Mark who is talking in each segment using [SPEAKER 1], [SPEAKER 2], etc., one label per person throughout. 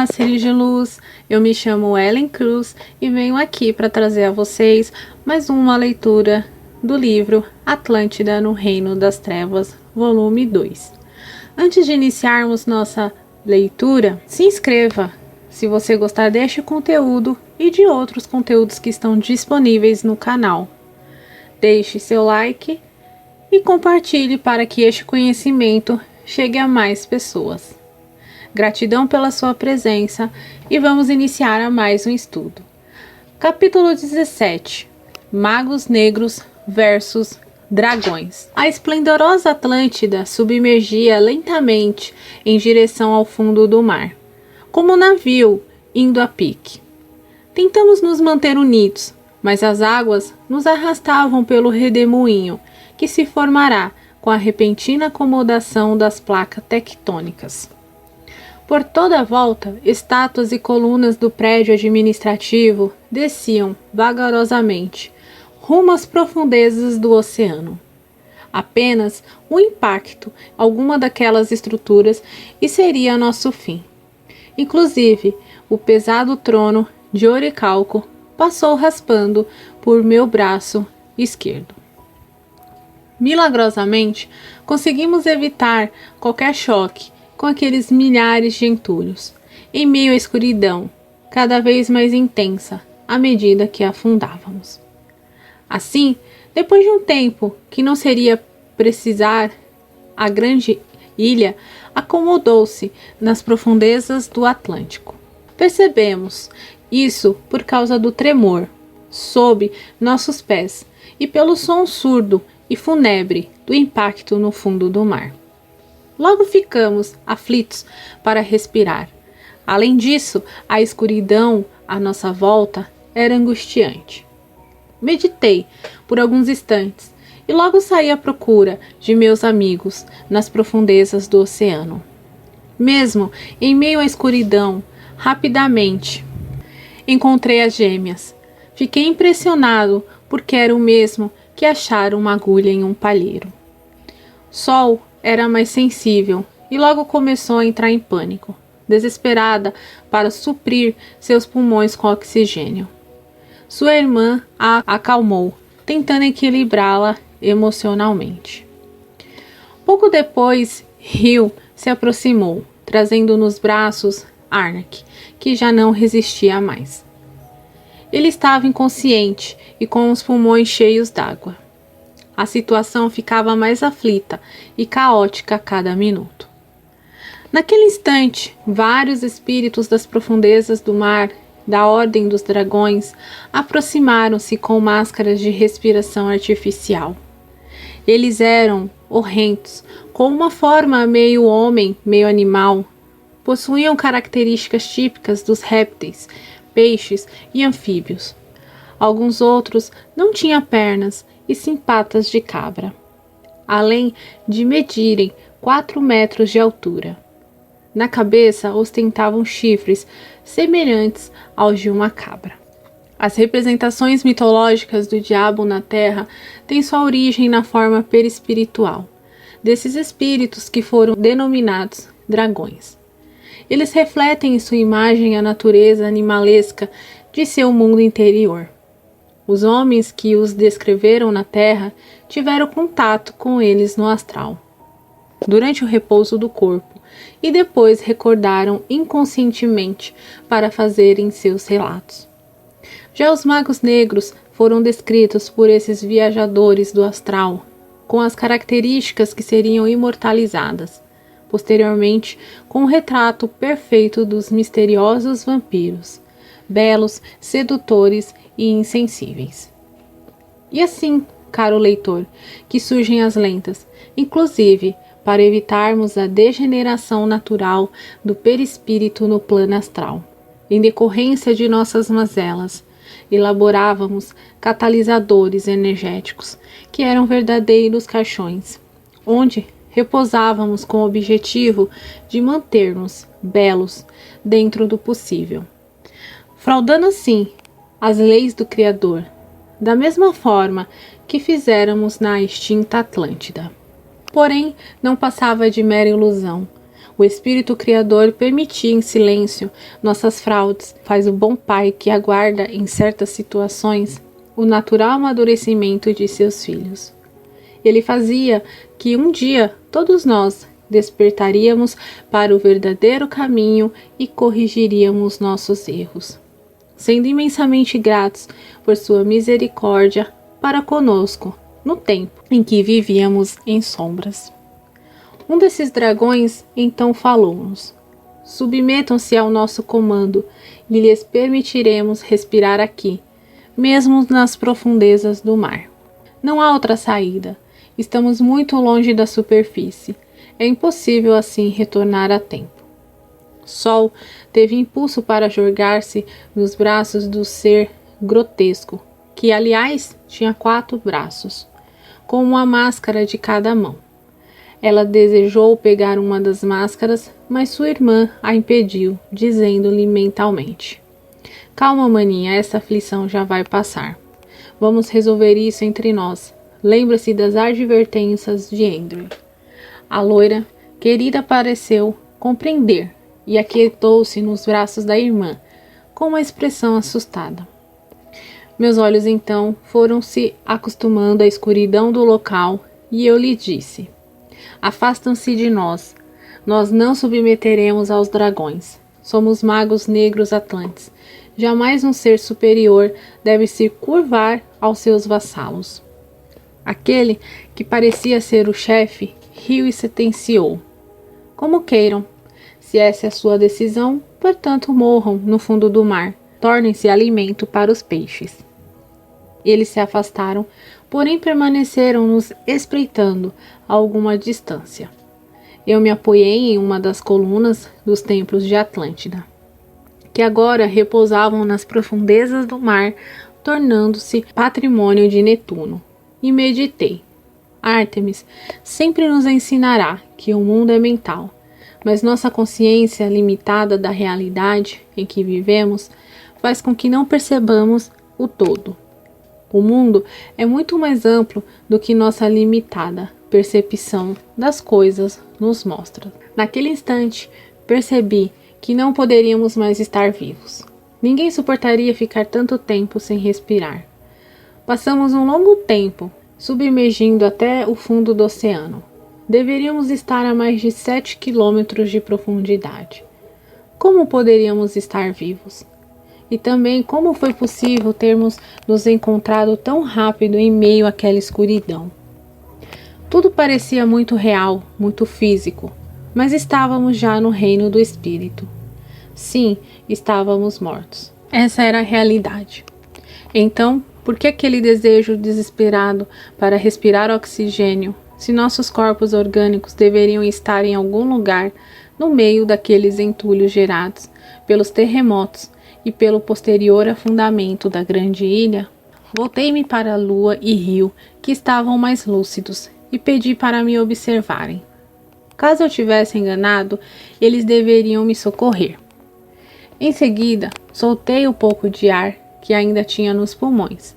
[SPEAKER 1] Olá, seres de luz! Eu me chamo Ellen Cruz e venho aqui para trazer a vocês mais uma leitura do livro Atlântida no Reino das Trevas, volume 2. Antes de iniciarmos nossa leitura, se inscreva se você gostar deste conteúdo e de outros conteúdos que estão disponíveis no canal. Deixe seu like e compartilhe para que este conhecimento chegue a mais pessoas. Gratidão pela sua presença e vamos iniciar a mais um estudo. Capítulo 17. Magos Negros versus Dragões. A esplendorosa Atlântida submergia lentamente em direção ao fundo do mar, como um navio indo a pique. Tentamos nos manter unidos, mas as águas nos arrastavam pelo redemoinho que se formará com a repentina acomodação das placas tectônicas. Por toda a volta, estátuas e colunas do prédio administrativo desciam vagarosamente, rumo às profundezas do oceano. Apenas um impacto, alguma daquelas estruturas, e seria nosso fim. Inclusive, o pesado trono de oricalco passou raspando por meu braço esquerdo. Milagrosamente, conseguimos evitar qualquer choque com aqueles milhares de entulhos, em meio à escuridão, cada vez mais intensa, à medida que afundávamos. Assim, depois de um tempo que não seria precisar, a grande ilha acomodou-se nas profundezas do Atlântico. Percebemos isso por causa do tremor sob nossos pés e pelo som surdo e fúnebre do impacto no fundo do mar. Logo ficamos aflitos para respirar. Além disso, a escuridão à nossa volta era angustiante. Meditei por alguns instantes e logo saí à procura de meus amigos nas profundezas do oceano. Mesmo em meio à escuridão, rapidamente encontrei as gêmeas. Fiquei impressionado porque era o mesmo que achar uma agulha em um palheiro. Sol era mais sensível e logo começou a entrar em pânico, desesperada para suprir seus pulmões com oxigênio. Sua irmã a acalmou, tentando equilibrá-la emocionalmente. Pouco depois, Rio se aproximou, trazendo nos braços Arnak, que já não resistia mais. Ele estava inconsciente e com os pulmões cheios d'água. A situação ficava mais aflita e caótica a cada minuto. Naquele instante, vários espíritos das profundezas do mar, da Ordem dos Dragões, aproximaram-se com máscaras de respiração artificial. Eles eram horrendos, com uma forma meio homem, meio animal. Possuíam características típicas dos répteis, peixes e anfíbios. Alguns outros não tinham pernas e sim patas de cabra, além de medirem 4 metros de altura. Na cabeça ostentavam chifres semelhantes aos de uma cabra. As representações mitológicas do diabo na Terra têm sua origem na forma perispiritual desses espíritos que foram denominados dragões. Eles refletem em sua imagem a natureza animalesca de seu mundo interior. Os homens que os descreveram na Terra tiveram contato com eles no astral, durante o repouso do corpo, e depois recordaram inconscientemente para fazerem seus relatos. Já os magos negros foram descritos por esses viajadores do astral, com as características que seriam imortalizadas, posteriormente com um retrato perfeito dos misteriosos vampiros, belos, sedutores e insensíveis. E assim, caro leitor, que surgem as lendas, inclusive para evitarmos a degeneração natural do perispírito no plano astral. Em decorrência de nossas mazelas, elaborávamos catalisadores energéticos, que eram verdadeiros caixões, onde repousávamos com o objetivo de manter-nos belos dentro do possível, fraudando assim as leis do Criador, da mesma forma que fizéramos na extinta Atlântida. Porém, não passava de mera ilusão, O Espírito Criador permitia em silêncio nossas fraudes, faz o bom pai que aguarda em certas situações o natural amadurecimento de seus filhos. Ele fazia que um dia todos nós despertaríamos para o verdadeiro caminho e corrigiríamos nossos erros, sendo imensamente gratos por sua misericórdia para conosco no tempo em que vivíamos em sombras. Um desses dragões então falou-nos: submetam-se ao nosso comando e lhes permitiremos respirar aqui, mesmo nas profundezas do mar. Não há outra saída. Estamos muito longe da superfície. É impossível assim retornar a tempo. Sol teve impulso para jogar-se nos braços do ser grotesco, que aliás tinha 4 braços, com uma máscara de cada mão. Ela desejou pegar uma das máscaras, mas sua irmã a impediu, dizendo-lhe mentalmente: calma, maninha, essa aflição já vai passar. Vamos resolver isso entre nós. Lembra-se das advertências de Andrew. A loira querida pareceu compreender e aquietou-se nos braços da irmã, com uma expressão assustada. Meus olhos então foram se acostumando à escuridão do local e eu lhe disse: afastam-se de nós. Nós não submeteremos aos dragões. Somos magos negros atlantes. Jamais um ser superior deve se curvar aos seus vassalos. Aquele que parecia ser o chefe riu e sentenciou: como queiram. Se essa é a sua decisão, portanto morram no fundo do mar. Tornem-se alimento para os peixes. Eles se afastaram, porém permaneceram nos espreitando a alguma distância. Eu me apoiei em uma das colunas dos templos de Atlântida, que agora repousavam nas profundezas do mar, tornando-se patrimônio de Netuno, e meditei. Ártemis sempre nos ensinará que o mundo é mental, mas nossa consciência limitada da realidade em que vivemos faz com que não percebamos o todo. O mundo é muito mais amplo do que nossa limitada percepção das coisas nos mostra. Naquele instante, percebi que não poderíamos mais estar vivos. Ninguém suportaria ficar tanto tempo sem respirar. Passamos um longo tempo submergindo até o fundo do oceano. Deveríamos estar a mais de 7 quilômetros de profundidade. Como poderíamos estar vivos? E também como foi possível termos nos encontrado tão rápido em meio àquela escuridão? Tudo parecia muito real, muito físico, mas estávamos já no reino do espírito. Sim, estávamos mortos. Essa era a realidade. Então, por que aquele desejo desesperado para respirar oxigênio, se nossos corpos orgânicos deveriam estar em algum lugar no meio daqueles entulhos gerados pelos terremotos e pelo posterior afundamento da grande ilha? Voltei-me para a lua e rio, que estavam mais lúcidos, e pedi para me observarem. Caso eu tivesse enganado, eles deveriam me socorrer. Em seguida, soltei o pouco de ar que ainda tinha nos pulmões,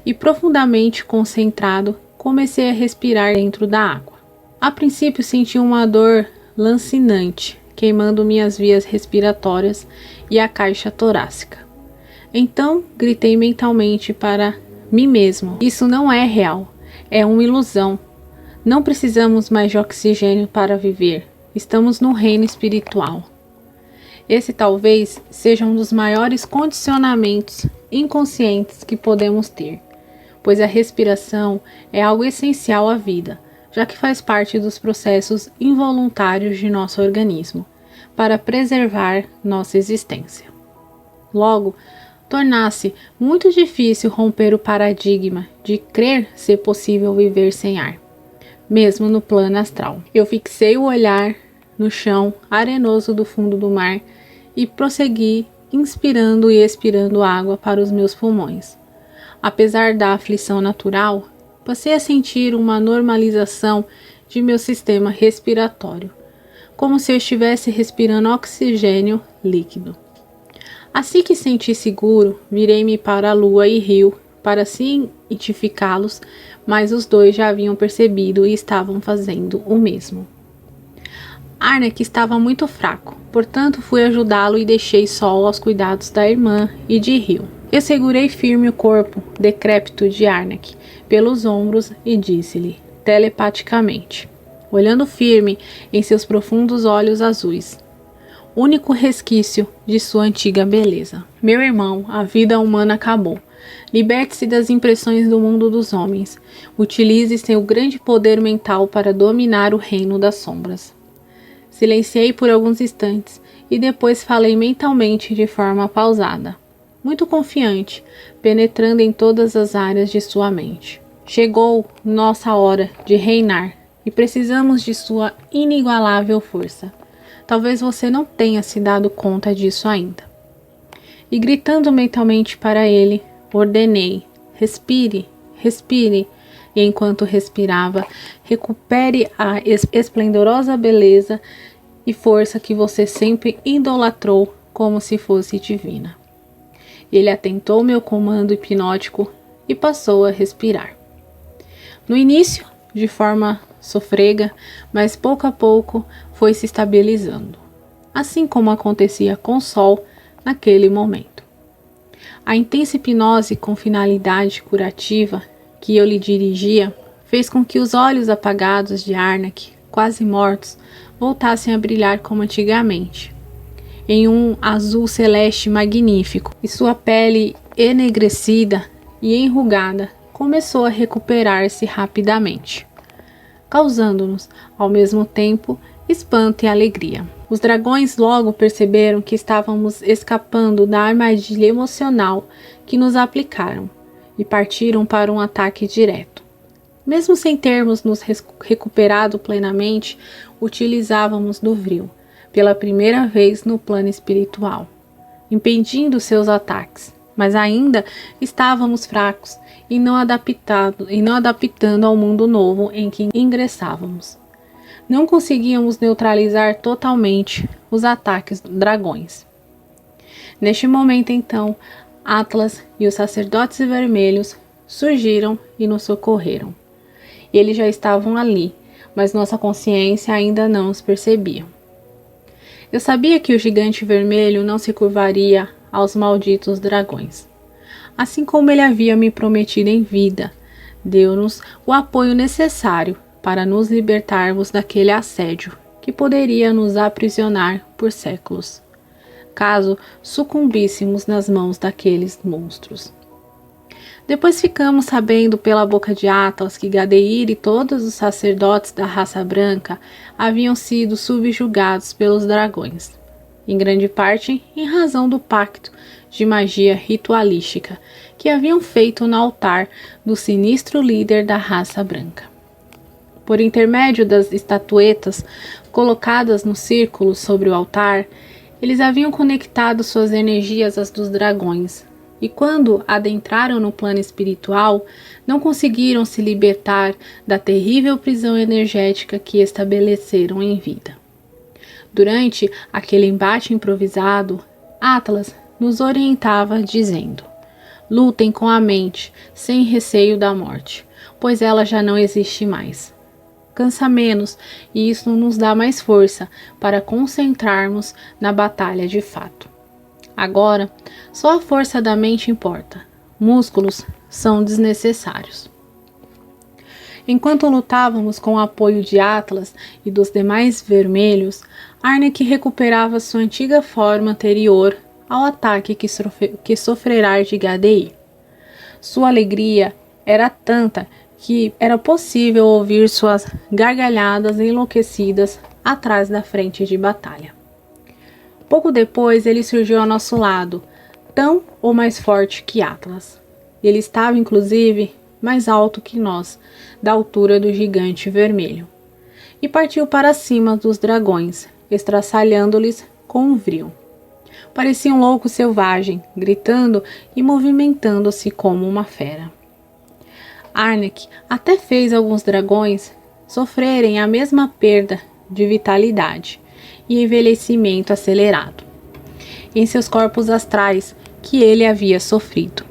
[SPEAKER 1] e profundamente concentrado, comecei a respirar dentro da água. A princípio senti uma dor lancinante, queimando minhas vias respiratórias e a caixa torácica. Então, gritei mentalmente para mim mesmo: isso não é real, é uma ilusão. Não precisamos mais de oxigênio para viver. Estamos no reino espiritual. Esse talvez seja um dos maiores condicionamentos inconscientes que podemos ter, pois a respiração é algo essencial à vida, já que faz parte dos processos involuntários de nosso organismo, para preservar nossa existência. Logo, tornasse muito difícil romper o paradigma de crer ser possível viver sem ar, mesmo no plano astral. Eu fixei o olhar no chão arenoso do fundo do mar e prossegui inspirando e expirando água para os meus pulmões. Apesar da aflição natural, passei a sentir uma normalização de meu sistema respiratório, como se eu estivesse respirando oxigênio líquido. Assim que senti seguro, virei-me para a lua e rio para cientificá-los, mas os dois já haviam percebido e estavam fazendo o mesmo. Arnek estava muito fraco, portanto fui ajudá-lo e deixei só aos cuidados da irmã e de Rio. Eu segurei firme o corpo decrépito de Arnek pelos ombros e disse-lhe, telepaticamente, olhando firme em seus profundos olhos azuis, único resquício de sua antiga beleza. Meu irmão, a vida humana acabou. Liberte-se das impressões do mundo dos homens. Utilize seu grande poder mental para dominar o reino das sombras. Silenciei por alguns instantes e depois falei mentalmente de forma pausada, muito confiante, penetrando em todas as áreas de sua mente. Chegou nossa hora de reinar e precisamos de sua inigualável força. Talvez você não tenha se dado conta disso ainda. E gritando mentalmente para ele, ordenei, respire, respire, e enquanto respirava, recupere a esplendorosa beleza e força que você sempre idolatrou como se fosse divina. Ele atentou meu comando hipnótico e passou a respirar. No início, de forma sofrega, mas pouco a pouco foi se estabilizando, assim como acontecia com Sol naquele momento. A intensa hipnose com finalidade curativa que eu lhe dirigia fez com que os olhos apagados de Arnek, quase mortos, voltassem a brilhar como antigamente, em um azul celeste magnífico, e sua pele enegrecida e enrugada começou a recuperar-se rapidamente, causando-nos, ao mesmo tempo, espanto e alegria. Os dragões logo perceberam que estávamos escapando da armadilha emocional que nos aplicaram e partiram para um ataque direto. Mesmo sem termos nos recuperado plenamente, utilizávamos do vril, pela primeira vez no plano espiritual, impedindo seus ataques, mas ainda estávamos fracos e não adaptando ao mundo novo em que ingressávamos. Não conseguíamos neutralizar totalmente os ataques dos dragões. Neste momento, então, Atlas e os sacerdotes vermelhos surgiram e nos socorreram. Eles já estavam ali, mas nossa consciência ainda não os percebia. Eu sabia que o gigante vermelho não se curvaria aos malditos dragões. Assim como ele havia me prometido em vida, deu-nos o apoio necessário para nos libertarmos daquele assédio que poderia nos aprisionar por séculos, caso sucumbíssemos nas mãos daqueles monstros. Depois ficamos sabendo pela boca de Atlas que Gadeir e todos os sacerdotes da raça branca haviam sido subjugados pelos dragões, em grande parte em razão do pacto de magia ritualística que haviam feito no altar do sinistro líder da raça branca. Por intermédio das estatuetas colocadas no círculo sobre o altar, eles haviam conectado suas energias às dos dragões, e quando adentraram no plano espiritual, não conseguiram se libertar da terrível prisão energética que estabeleceram em vida. Durante aquele embate improvisado, Atlas nos orientava dizendo: lutem com a mente, sem receio da morte, pois ela já não existe mais. Cansa menos e isso nos dá mais força para concentrarmos na batalha de fato. Agora, só a força da mente importa. Músculos são desnecessários. Enquanto lutávamos com o apoio de Atlas e dos demais vermelhos, Arnek recuperava sua antiga forma anterior ao ataque que sofrerá de Gadeir. Sua alegria era tanta que era possível ouvir suas gargalhadas enlouquecidas atrás da frente de batalha. Pouco depois ele surgiu ao nosso lado, tão ou mais forte que Atlas. Ele estava, inclusive, mais alto que nós, da altura do gigante vermelho, e partiu para cima dos dragões, estraçalhando-lhes com um vril. Parecia um louco selvagem, gritando e movimentando-se como uma fera. Arnek até fez alguns dragões sofrerem a mesma perda de vitalidade e envelhecimento acelerado em seus corpos astrais que ele havia sofrido,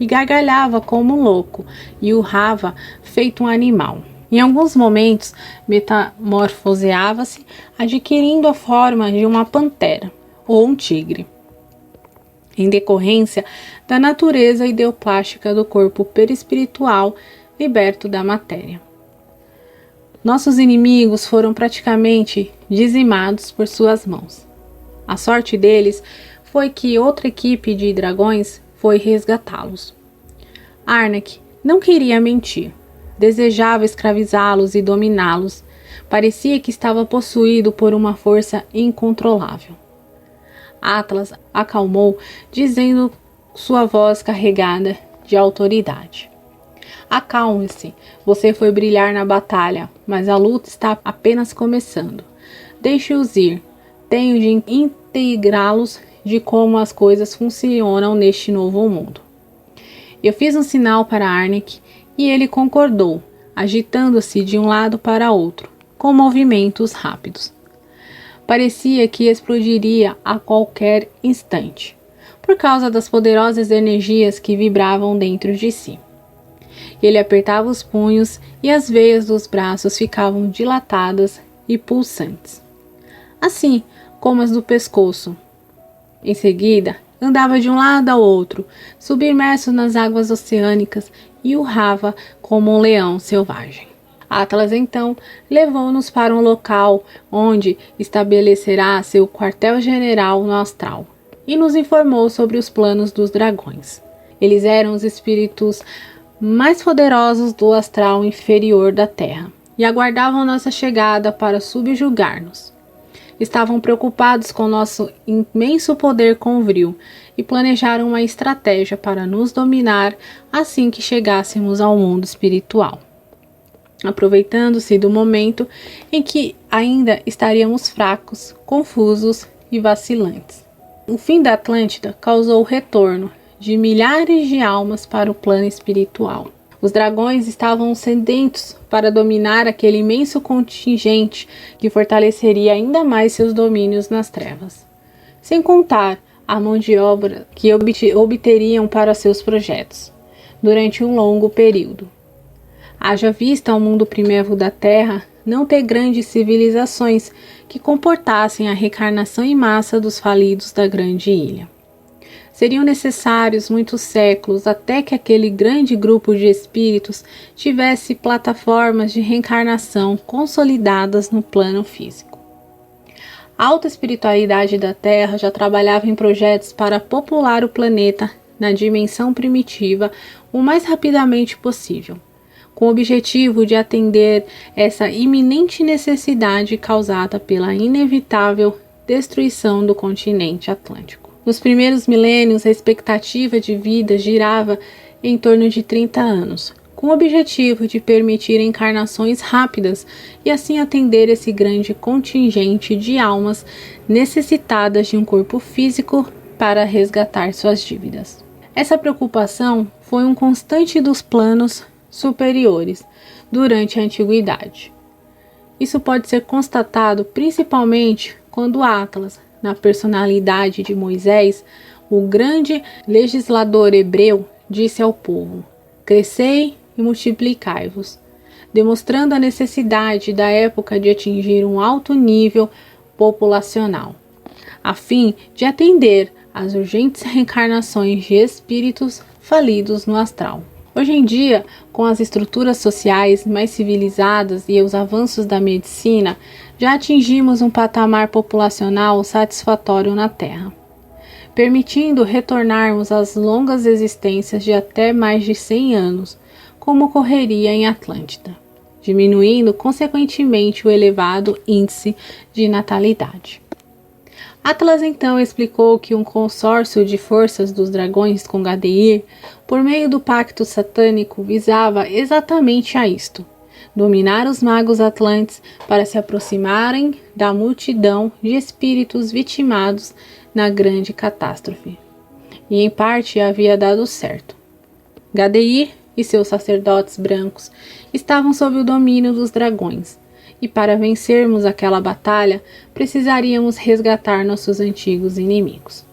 [SPEAKER 1] e gargalhava como um louco e urrava feito um animal. Em alguns momentos, metamorfoseava-se, adquirindo a forma de uma pantera ou um tigre, em decorrência da natureza ideoplástica do corpo perispiritual liberto da matéria. Nossos inimigos foram praticamente dizimados por suas mãos. A sorte deles foi que outra equipe de dragões foi resgatá-los. Arnak não queria mentir. Desejava escravizá-los e dominá-los. Parecia que estava possuído por uma força incontrolável. Atlas acalmou, dizendo sua voz carregada de autoridade: Acalme-se, você foi brilhar na batalha, mas a luta está apenas começando. Deixe-os ir. Tenho de integrá-los de como as coisas funcionam neste novo mundo. Eu fiz um sinal para Arnak e ele concordou, agitando-se de um lado para outro, com movimentos rápidos. Parecia que explodiria a qualquer instante, por causa das poderosas energias que vibravam dentro de si. Ele apertava os punhos e as veias dos braços ficavam dilatadas e pulsantes, assim como as do pescoço. Em seguida, andava de um lado ao outro, submerso nas águas oceânicas, e urrava como um leão selvagem. Atlas então levou-nos para um local onde estabelecerá seu quartel-general no astral e nos informou sobre os planos dos dragões. Eles eram os espíritos mais poderosos do astral inferior da Terra e aguardavam nossa chegada para subjugar-nos. Estavam preocupados com nosso imenso poder convril e planejaram uma estratégia para nos dominar assim que chegássemos ao mundo espiritual, aproveitando-se do momento em que ainda estaríamos fracos, confusos e vacilantes. O fim da Atlântida causou o retorno de milhares de almas para o plano espiritual. Os dragões estavam sedentos para dominar aquele imenso contingente que fortaleceria ainda mais seus domínios nas trevas, sem contar a mão de obra que obteriam para seus projetos, durante um longo período. Haja vista ao mundo primevo da Terra não ter grandes civilizações que comportassem a reencarnação em massa dos falidos da grande ilha. Seriam necessários muitos séculos até que aquele grande grupo de espíritos tivesse plataformas de reencarnação consolidadas no plano físico. A alta espiritualidade da Terra já trabalhava em projetos para popular o planeta na dimensão primitiva o mais rapidamente possível, com o objetivo de atender essa iminente necessidade causada pela inevitável destruição do continente atlântico. Nos primeiros milênios, a expectativa de vida girava em torno de 30 anos, com o objetivo de permitir encarnações rápidas e assim atender esse grande contingente de almas necessitadas de um corpo físico para resgatar suas dívidas. Essa preocupação foi um constante dos planos superiores durante a antiguidade. Isso pode ser constatado principalmente quando Atlas, na personalidade de Moisés, o grande legislador hebreu, disse ao povo: crescei e multiplicai-vos, demonstrando a necessidade da época de atingir um alto nível populacional, a fim de atender às urgentes reencarnações de espíritos falidos no astral. Hoje em dia, com as estruturas sociais mais civilizadas e os avanços da medicina, já atingimos um patamar populacional satisfatório na Terra, permitindo retornarmos às longas existências de até mais de 100 anos, como ocorreria em Atlântida, diminuindo consequentemente o elevado índice de natalidade. Atlas então explicou que um consórcio de forças dos dragões com Gadeir, por meio do pacto satânico, visava exatamente a isto: dominar os magos atlantes para se aproximarem da multidão de espíritos vitimados na grande catástrofe. E em parte havia dado certo. Gadeir e seus sacerdotes brancos estavam sob o domínio dos dragões, e para vencermos aquela batalha, precisaríamos resgatar nossos antigos inimigos.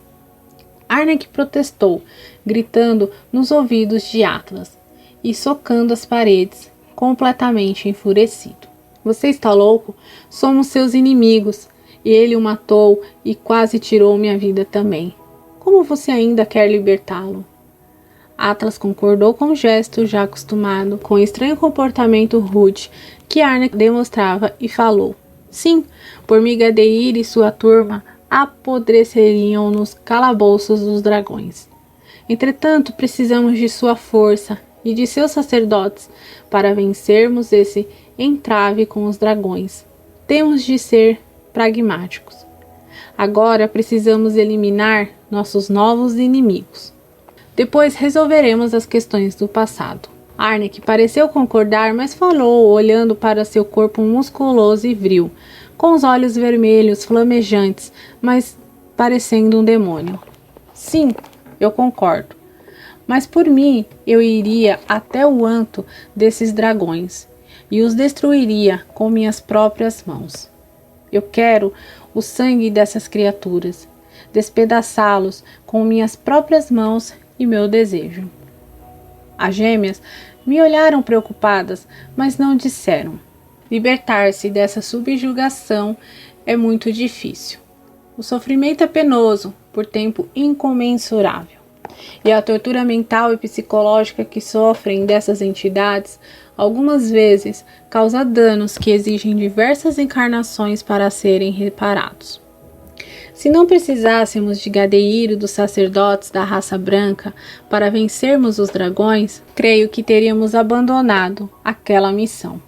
[SPEAKER 1] Arnak protestou, gritando nos ouvidos de Atlas e socando as paredes completamente enfurecido. Você está louco? Somos seus inimigos. E ele o matou e quase tirou minha vida também. Como você ainda quer libertá-lo? Atlas concordou com o gesto, já acostumado com o estranho comportamento rude que Arnek demonstrava, e falou: sim, Formiga-Deir e sua turma apodreceriam nos calabouços dos dragões. Entretanto, precisamos de sua força e de seus sacerdotes para vencermos esse entrave com os dragões. Temos de ser pragmáticos. Agora precisamos eliminar nossos novos inimigos. Depois resolveremos as questões do passado. Arnek pareceu concordar, mas falou, olhando para seu corpo musculoso e viril, com os olhos vermelhos flamejantes, mas parecendo um demônio. Sim, eu concordo. Mas por mim, eu iria até o anto desses dragões e os destruiria com minhas próprias mãos. Eu quero o sangue dessas criaturas, despedaçá-los com minhas próprias mãos e meu desejo. As gêmeas me olharam preocupadas, mas não disseram. Libertar-se dessa subjugação é muito difícil. O sofrimento é penoso, por tempo incomensurável. E a tortura mental e psicológica que sofrem dessas entidades, algumas vezes, causa danos que exigem diversas encarnações para serem reparados. Se não precisássemos de Gadeir e dos sacerdotes da raça branca para vencermos os dragões, creio que teríamos abandonado aquela missão.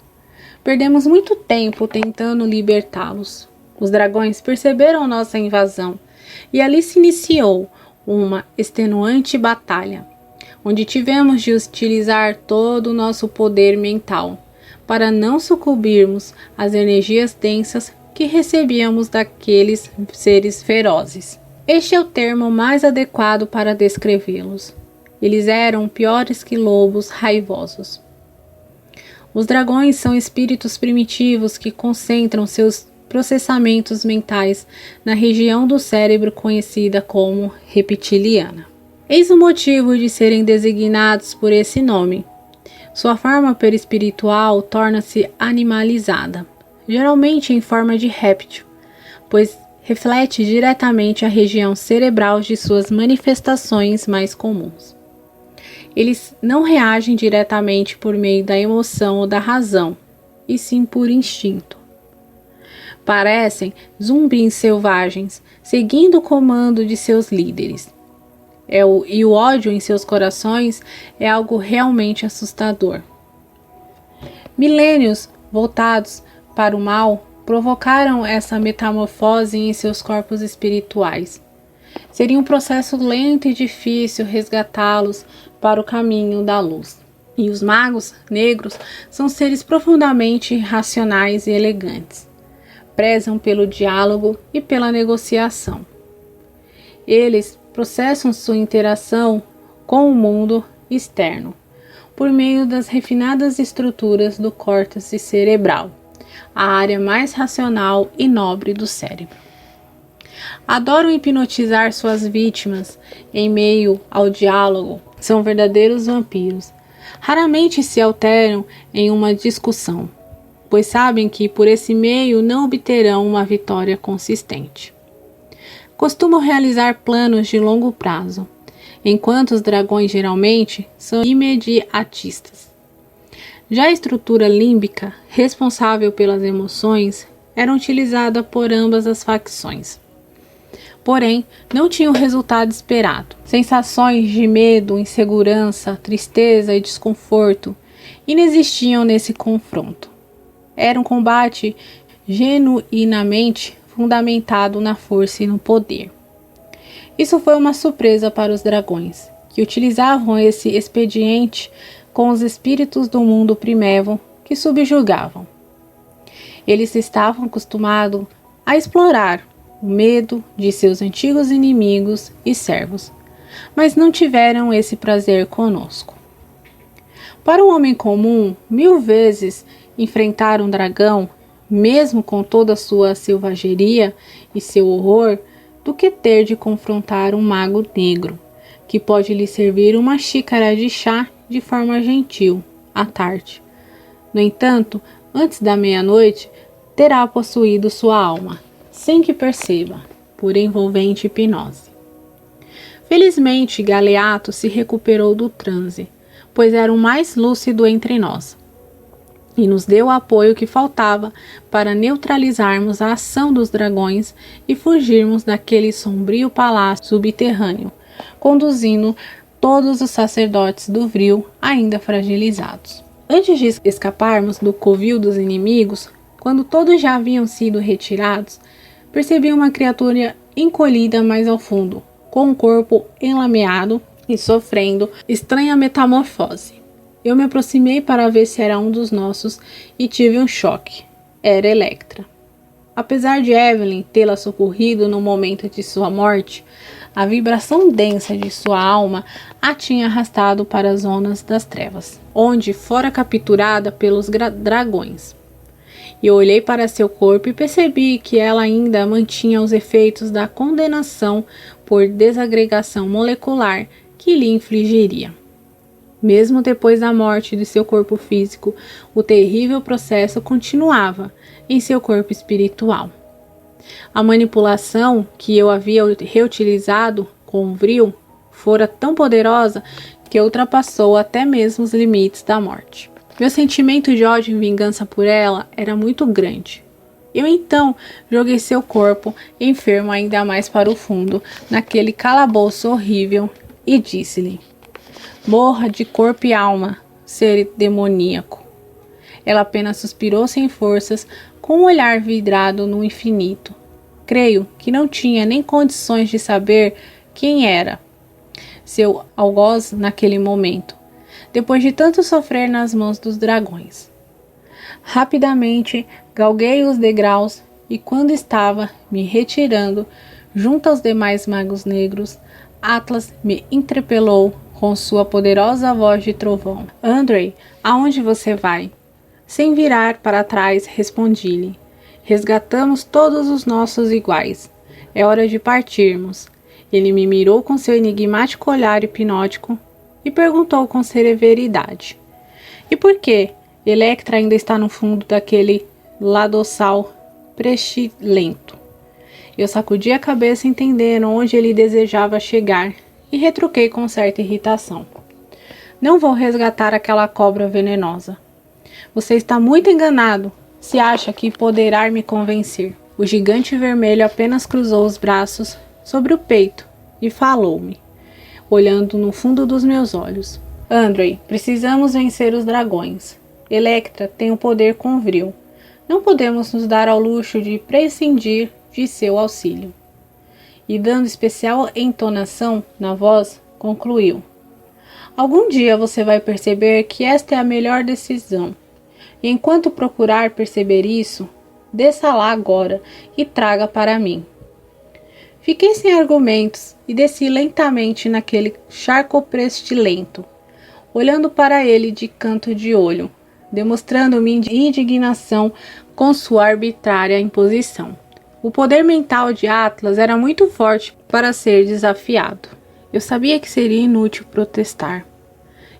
[SPEAKER 1] Perdemos muito tempo tentando libertá-los. Os dragões perceberam nossa invasão e ali se iniciou uma extenuante batalha, onde tivemos de utilizar todo o nosso poder mental para não sucumbirmos às energias densas que recebíamos daqueles seres ferozes. Este é o termo mais adequado para descrevê-los. Eles eram piores que lobos raivosos. Os dragões são espíritos primitivos que concentram seus processamentos mentais na região do cérebro conhecida como reptiliana. Eis o motivo de serem designados por esse nome. Sua forma perispiritual torna-se animalizada, geralmente em forma de réptil, pois reflete diretamente a região cerebral de suas manifestações mais comuns. Eles não reagem diretamente por meio da emoção ou da razão, e sim por instinto. Parecem zumbis selvagens, seguindo o comando de seus líderes. E o ódio em seus corações é algo realmente assustador. Milênios voltados para o mal provocaram essa metamorfose em seus corpos espirituais. Seria um processo lento e difícil resgatá-los para o caminho da luz. E os magos negros são seres profundamente racionais e elegantes. Prezam pelo diálogo e pela negociação. Eles processam sua interação com o mundo externo por meio das refinadas estruturas do córtex cerebral, a área mais racional e nobre do cérebro. Adoram hipnotizar suas vítimas em meio ao diálogo. São verdadeiros vampiros. Raramente se alteram em uma discussão, pois sabem que por esse meio não obterão uma vitória consistente. Costumam realizar planos de longo prazo, enquanto os dragões geralmente são imediatistas. Já a estrutura límbica, responsável pelas emoções, era utilizada por ambas as facções. Porém, não tinha o resultado esperado. Sensações de medo, insegurança, tristeza e desconforto inexistiam nesse confronto. Era um combate genuinamente fundamentado na força e no poder. Isso foi uma surpresa para os dragões, que utilizavam esse expediente com os espíritos do mundo primevo que subjugavam. Eles estavam acostumados a explorar o medo de seus antigos inimigos e servos, mas não tiveram esse prazer conosco. Para um homem comum, 1000 vezes enfrentar um dragão, mesmo com toda a sua selvageria e seu horror, do que ter de confrontar um mago negro, que pode lhe servir uma xícara de chá de forma gentil, à tarde. No entanto, antes da meia-noite, terá possuído sua alma, sem que perceba, por envolvente hipnose. Felizmente, Galeato se recuperou do transe, pois era o mais lúcido entre nós, e nos deu o apoio que faltava para neutralizarmos a ação dos dragões e fugirmos daquele sombrio palácio subterrâneo, conduzindo todos os sacerdotes do Vril ainda fragilizados. Antes de escaparmos do covil dos inimigos, quando todos já haviam sido retirados, percebi uma criatura encolhida mais ao fundo, com o corpo enlameado e sofrendo estranha metamorfose. Eu me aproximei para ver se era um dos nossos e tive um choque. Era Electra. Apesar de Evelyn tê-la socorrido no momento de sua morte, a vibração densa de sua alma a tinha arrastado para as zonas das trevas, onde fora capturada pelos dragões. Eu olhei para seu corpo e percebi que ela ainda mantinha os efeitos da condenação por desagregação molecular que lhe infligiria. Mesmo depois da morte de seu corpo físico, o terrível processo continuava em seu corpo espiritual. A manipulação que eu havia reutilizado com o Vril fora tão poderosa que ultrapassou até mesmo os limites da morte. Meu sentimento de ódio e vingança por ela era muito grande. Eu então joguei seu corpo, enfermo ainda mais para o fundo, naquele calabouço horrível e disse-lhe: morra de corpo e alma, ser demoníaco. Ela apenas suspirou sem forças, com um olhar vidrado no infinito. Creio que não tinha nem condições de saber quem era seu algoz naquele momento, depois de tanto sofrer nas mãos dos dragões. Rapidamente galguei os degraus e quando estava me retirando junto aos demais magos negros, Atlas me interpelou com sua poderosa voz de trovão. Andrei, aonde você vai? Sem virar para trás, respondi-lhe: resgatamos todos os nossos iguais. É hora de partirmos. Ele me mirou com seu enigmático olhar hipnótico e perguntou com severidade: e por que Electra ainda está no fundo daquele ladoçal pestilento? Eu sacudi a cabeça entendendo onde ele desejava chegar e retruquei com certa irritação: não vou resgatar aquela cobra venenosa. Você está muito enganado se acha que poderá me convencer. O gigante vermelho apenas cruzou os braços sobre o peito e falou-me, olhando no fundo dos meus olhos: Andrei, precisamos vencer os dragões. Electra tem o poder com Vril. Não podemos nos dar ao luxo de prescindir de seu auxílio. E dando especial entonação na voz, concluiu: algum dia você vai perceber que esta é a melhor decisão. E enquanto procurar perceber isso, desça lá agora e traga para mim. Fiquei sem argumentos e desci lentamente naquele charco pestilento, olhando para ele de canto de olho, demonstrando minha indignação com sua arbitrária imposição. O poder mental de Atlas era muito forte para ser desafiado. Eu sabia que seria inútil protestar.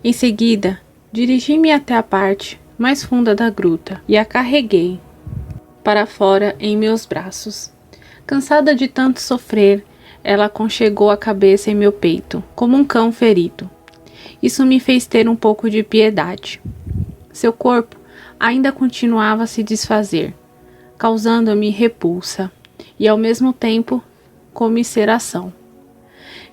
[SPEAKER 1] Em seguida, dirigi-me até a parte mais funda da gruta e a carreguei para fora em meus braços. Cansada de tanto sofrer, ela aconchegou a cabeça em meu peito, como um cão ferido. Isso me fez ter um pouco de piedade. Seu corpo ainda continuava a se desfazer, causando-me repulsa e, ao mesmo tempo, comiseração.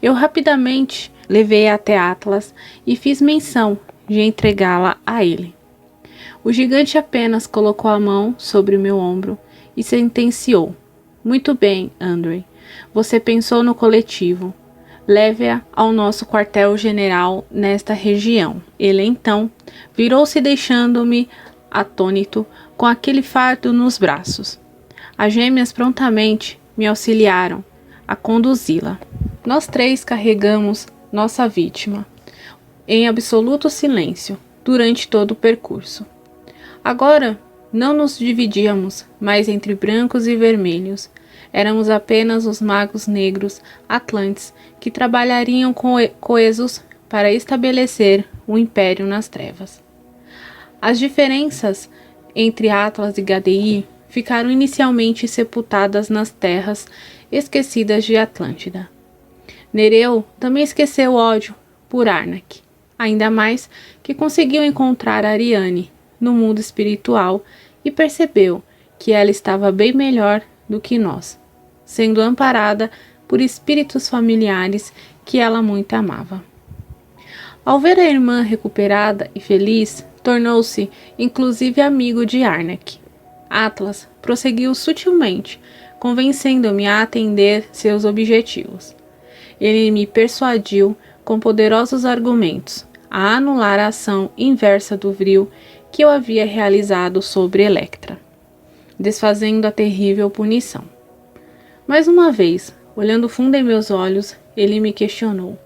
[SPEAKER 1] Eu rapidamente levei até Atlas e fiz menção de entregá-la a ele. O gigante apenas colocou a mão sobre o meu ombro e sentenciou: muito bem, Andrei, você pensou no coletivo. Leve-a ao nosso quartel-general nesta região. Ele então virou-se deixando-me atônito com aquele fardo nos braços. As gêmeas prontamente me auxiliaram a conduzi-la. Nós três carregamos nossa vítima em absoluto silêncio durante todo o percurso. Agora não nos dividíamos mais entre brancos e vermelhos. Éramos apenas os magos negros atlantes que trabalhariam coesos para estabelecer o império nas trevas. As diferenças entre Atlas e Gadi ficaram inicialmente sepultadas nas terras esquecidas de Atlântida. Nereu também esqueceu o ódio por Arnak, ainda mais que conseguiu encontrar Ariane no mundo espiritual e percebeu que ela estava bem melhor do que nós, sendo amparada por espíritos familiares que ela muito amava. Ao ver a irmã recuperada e feliz, tornou-se inclusive amigo de Arnak. Atlas prosseguiu sutilmente, convencendo-me a atender seus objetivos. Ele me persuadiu, com poderosos argumentos, a anular a ação inversa do Vril que eu havia realizado sobre Electra, desfazendo a terrível punição. Mais uma vez, olhando fundo em meus olhos, ele me questionou.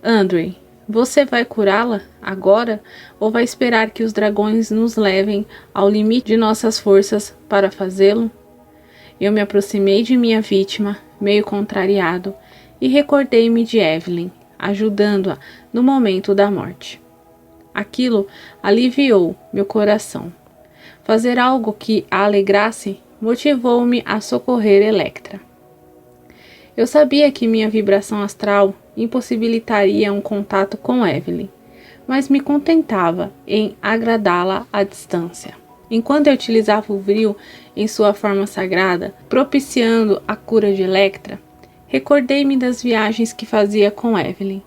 [SPEAKER 1] Andrei, você vai curá-la agora ou vai esperar que os dragões nos levem ao limite de nossas forças para fazê-lo? Eu me aproximei de minha vítima, meio contrariado, e recordei-me de Evelyn, ajudando-a no momento da morte. Aquilo aliviou meu coração. Fazer algo que a alegrasse motivou-me a socorrer Electra. Eu sabia que minha vibração astral impossibilitaria um contato com Evelyn, mas me contentava em agradá-la à distância. Enquanto eu utilizava o Vril em sua forma sagrada, propiciando a cura de Electra, recordei-me das viagens que fazia com Evelyn,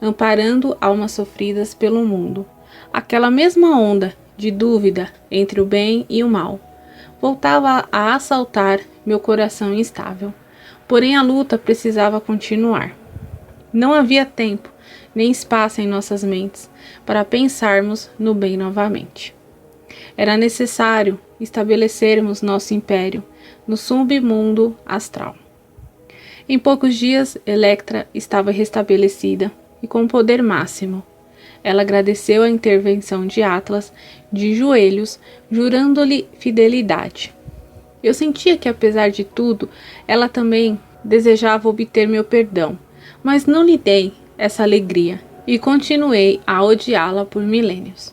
[SPEAKER 1] amparando almas sofridas pelo mundo. Aquela mesma onda de dúvida entre o bem e o mal voltava a assaltar meu coração instável. Porém, a luta precisava continuar. Não havia tempo nem espaço em nossas mentes para pensarmos no bem novamente. Era necessário estabelecermos nosso império no submundo astral. Em poucos dias, Electra estava restabelecida e com poder máximo. Ela agradeceu a intervenção de Atlas de joelhos, jurando-lhe fidelidade. Eu sentia que, apesar de tudo, ela também desejava obter meu perdão, mas não lhe dei essa alegria e continuei a odiá-la por milênios.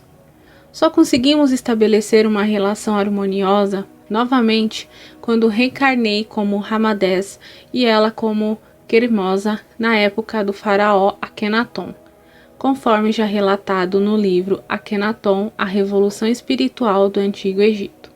[SPEAKER 1] Só conseguimos estabelecer uma relação harmoniosa novamente quando reencarnei como Ramadés e ela como Quermosa na época do faraó Akhenaton, conforme já relatado no livro Akhenaton, a Revolução Espiritual do Antigo Egito.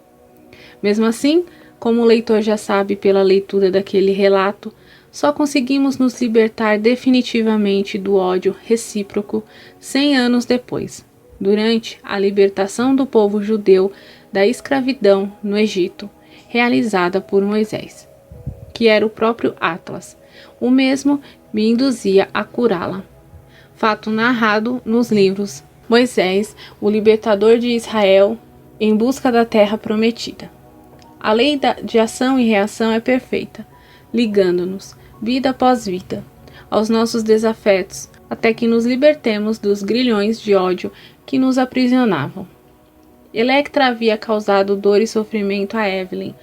[SPEAKER 1] Mesmo assim, como o leitor já sabe pela leitura daquele relato, só conseguimos nos libertar definitivamente do ódio recíproco 100 anos depois, durante a libertação do povo judeu da escravidão no Egito, realizada por Moisés, que era o próprio Atlas. O mesmo me induzia a curá-la. Fato narrado nos livros Moisés, o libertador de Israel, em busca da terra prometida. A lei de ação e reação é perfeita, ligando-nos, vida após vida, aos nossos desafetos, até que nos libertemos dos grilhões de ódio que nos aprisionavam. Electra havia causado dor e sofrimento a Evelyn,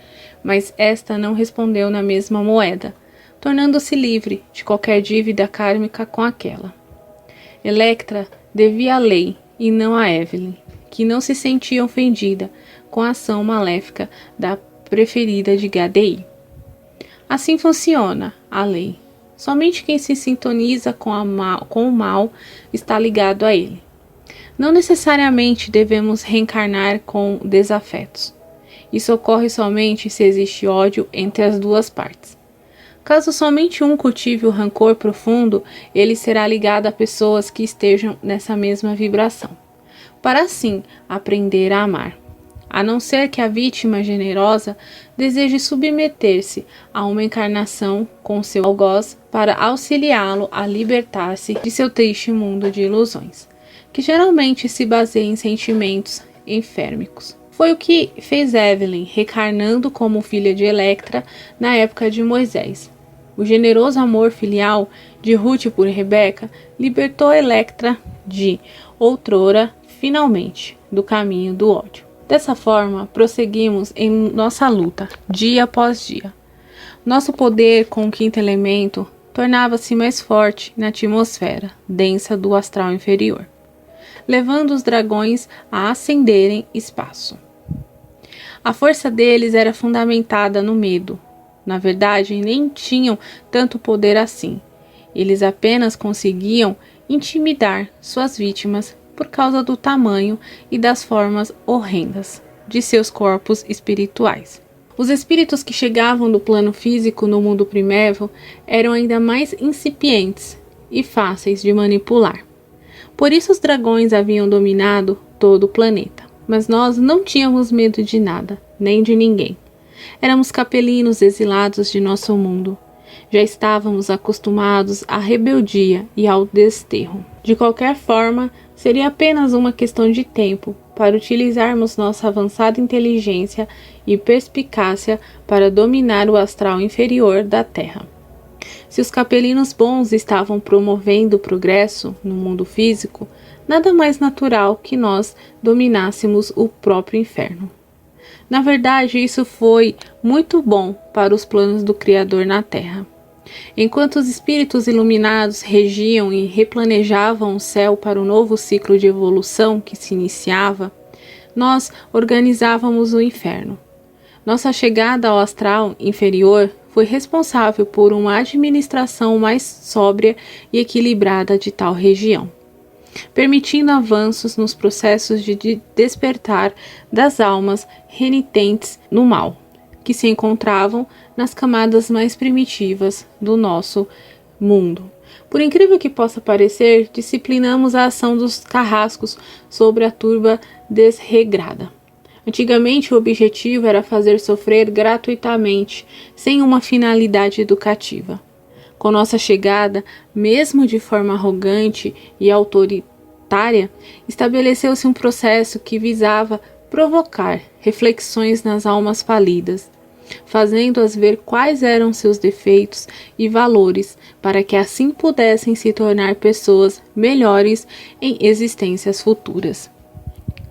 [SPEAKER 1] mas esta não respondeu na mesma moeda, tornando-se livre de qualquer dívida kármica com aquela. Electra devia a lei e não a Evelyn, que não se sentia ofendida com a ação maléfica da preferida de Gadi. Assim funciona a lei. Somente quem se sintoniza com o mal está ligado a ele. Não necessariamente devemos reencarnar com desafetos. Isso ocorre somente se existe ódio entre as duas partes. Caso somente um cultive o rancor profundo, ele será ligado a pessoas que estejam nessa mesma vibração, para assim aprender a amar. A não ser que a vítima generosa deseje submeter-se a uma encarnação com seu algoz para auxiliá-lo a libertar-se de seu triste mundo de ilusões, que geralmente se baseia em sentimentos enfermicos. Foi o que fez Evelyn, reencarnando como filha de Electra na época de Moisés. O generoso amor filial de Ruth por Rebeca libertou Electra de, outrora, finalmente, do caminho do ódio. Dessa forma, prosseguimos em nossa luta, dia após dia. Nosso poder com o quinto elemento tornava-se mais forte na atmosfera densa do astral inferior. levando os dragões a ascenderem espaço. A força deles era fundamentada no medo. Na verdade, nem tinham tanto poder assim. Eles apenas conseguiam intimidar suas vítimas por causa do tamanho e das formas horrendas de seus corpos espirituais. Os espíritos que chegavam do plano físico no mundo primevo eram ainda mais incipientes e fáceis de manipular. Por isso os dragões haviam dominado todo o planeta. Mas nós não tínhamos medo de nada, nem de ninguém. Éramos capelinos exilados de nosso mundo. Já estávamos acostumados à rebeldia e ao desterro. De qualquer forma, seria apenas uma questão de tempo para utilizarmos nossa avançada inteligência e perspicácia para dominar o astral inferior da Terra. Se os capelinos bons estavam promovendo o progresso no mundo físico, nada mais natural que nós dominássemos o próprio inferno. Na verdade, isso foi muito bom para os planos do Criador na Terra. Enquanto os espíritos iluminados regiam e replanejavam o céu para o novo ciclo de evolução que se iniciava, nós organizávamos o inferno. Nossa chegada ao astral inferior foi responsável por uma administração mais sóbria e equilibrada de tal região, permitindo avanços nos processos de despertar das almas renitentes no mal, que se encontravam nas camadas mais primitivas do nosso mundo. Por incrível que possa parecer, disciplinamos a ação dos carrascos sobre a turba desregrada. Antigamente, o objetivo era fazer sofrer gratuitamente, sem uma finalidade educativa. Com nossa chegada, mesmo de forma arrogante e autoritária, estabeleceu-se um processo que visava provocar reflexões nas almas falidas, fazendo-as ver quais eram seus defeitos e valores, para que assim pudessem se tornar pessoas melhores em existências futuras.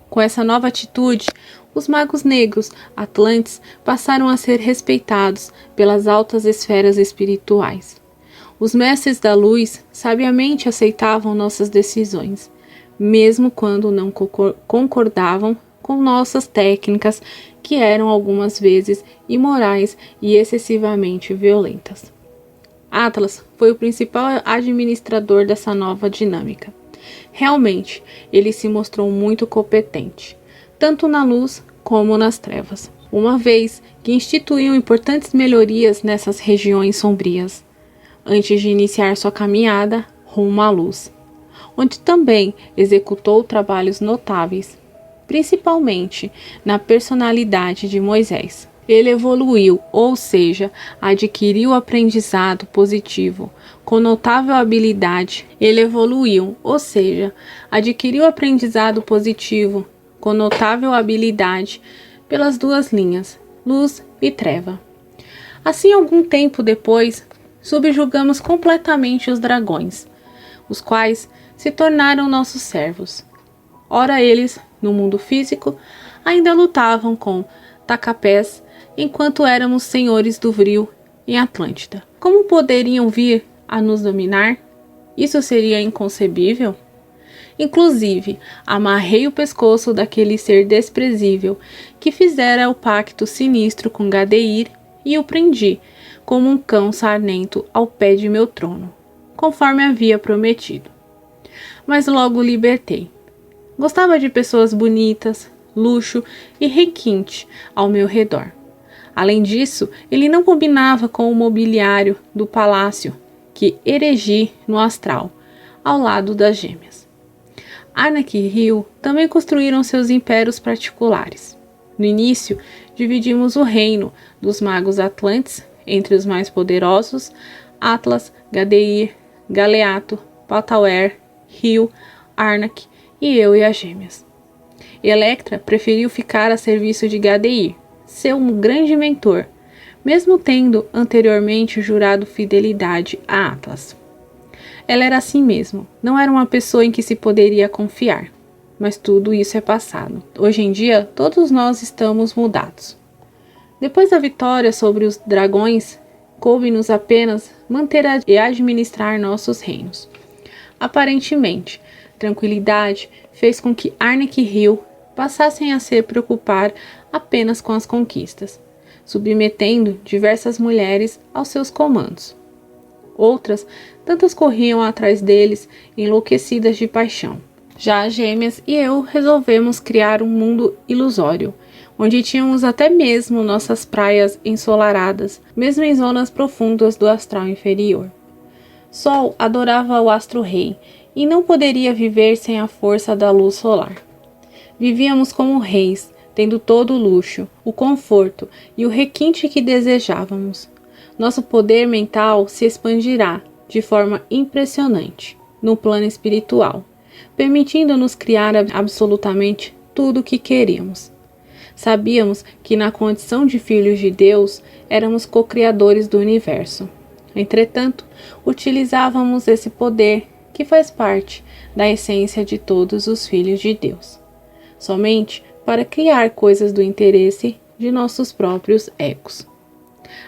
[SPEAKER 1] Com essa nova atitude, os magos negros atlantes passaram a ser respeitados pelas altas esferas espirituais. Os mestres da luz sabiamente aceitavam nossas decisões, mesmo quando não concordavam com nossas técnicas, que eram algumas vezes imorais e excessivamente violentas. Atlas foi o principal administrador dessa nova dinâmica. Realmente, ele se mostrou muito competente, tanto na luz como nas trevas, uma vez que instituiu importantes melhorias nessas regiões sombrias, antes de iniciar sua caminhada rumo à luz, onde também executou trabalhos notáveis, principalmente na personalidade de Moisés. Ele evoluiu, ou seja, adquiriu aprendizado positivo com notável habilidade. Pelas duas linhas, luz e treva. Assim, algum tempo depois, subjugamos completamente os dragões, os quais se tornaram nossos servos. Ora, eles, no mundo físico, ainda lutavam com tacapés, enquanto éramos senhores do Vril em Atlântida. Como poderiam vir a nos dominar? Isso seria inconcebível. Inclusive, amarrei o pescoço daquele ser desprezível que fizera o pacto sinistro com Gadeir e o prendi, como um cão sarnento ao pé de meu trono, conforme havia prometido. Mas logo o libertei. Gostava de pessoas bonitas, luxo e requinte ao meu redor. Além disso, ele não combinava com o mobiliário do palácio que erigi no astral, ao lado das gêmeas. Arnak e Rio também construíram seus impérios particulares. No início, dividimos o reino dos magos atlantes entre os mais poderosos, Atlas, Gadeir, Galeato, Patauer, Rio, Arnak e eu e as gêmeas. Electra preferiu ficar a serviço de Gadeir, seu grande mentor, mesmo tendo anteriormente jurado fidelidade a Atlas. Ela era assim mesmo, não era uma pessoa em que se poderia confiar, mas tudo isso é passado. Hoje em dia, todos nós estamos mudados. Depois da vitória sobre os dragões, coube-nos apenas manter e administrar nossos reinos. Aparentemente, tranquilidade fez com que Arnek e Hill passassem a se preocupar apenas com as conquistas, submetendo diversas mulheres aos seus comandos. Outras, tantas corriam atrás deles, enlouquecidas de paixão. Já as gêmeas e eu resolvemos criar um mundo ilusório, onde tínhamos até mesmo nossas praias ensolaradas, mesmo em zonas profundas do astral inferior. Sol adorava o astro-rei e não poderia viver sem a força da luz solar. Vivíamos como reis, tendo todo o luxo, o conforto e o requinte que desejávamos. Nosso poder mental se expandirá de forma impressionante no plano espiritual, permitindo-nos criar absolutamente tudo o que queríamos. Sabíamos que na condição de filhos de Deus, éramos co-criadores do universo. Entretanto, utilizávamos esse poder que faz parte da essência de todos os filhos de Deus, somente para criar coisas do interesse de nossos próprios egos.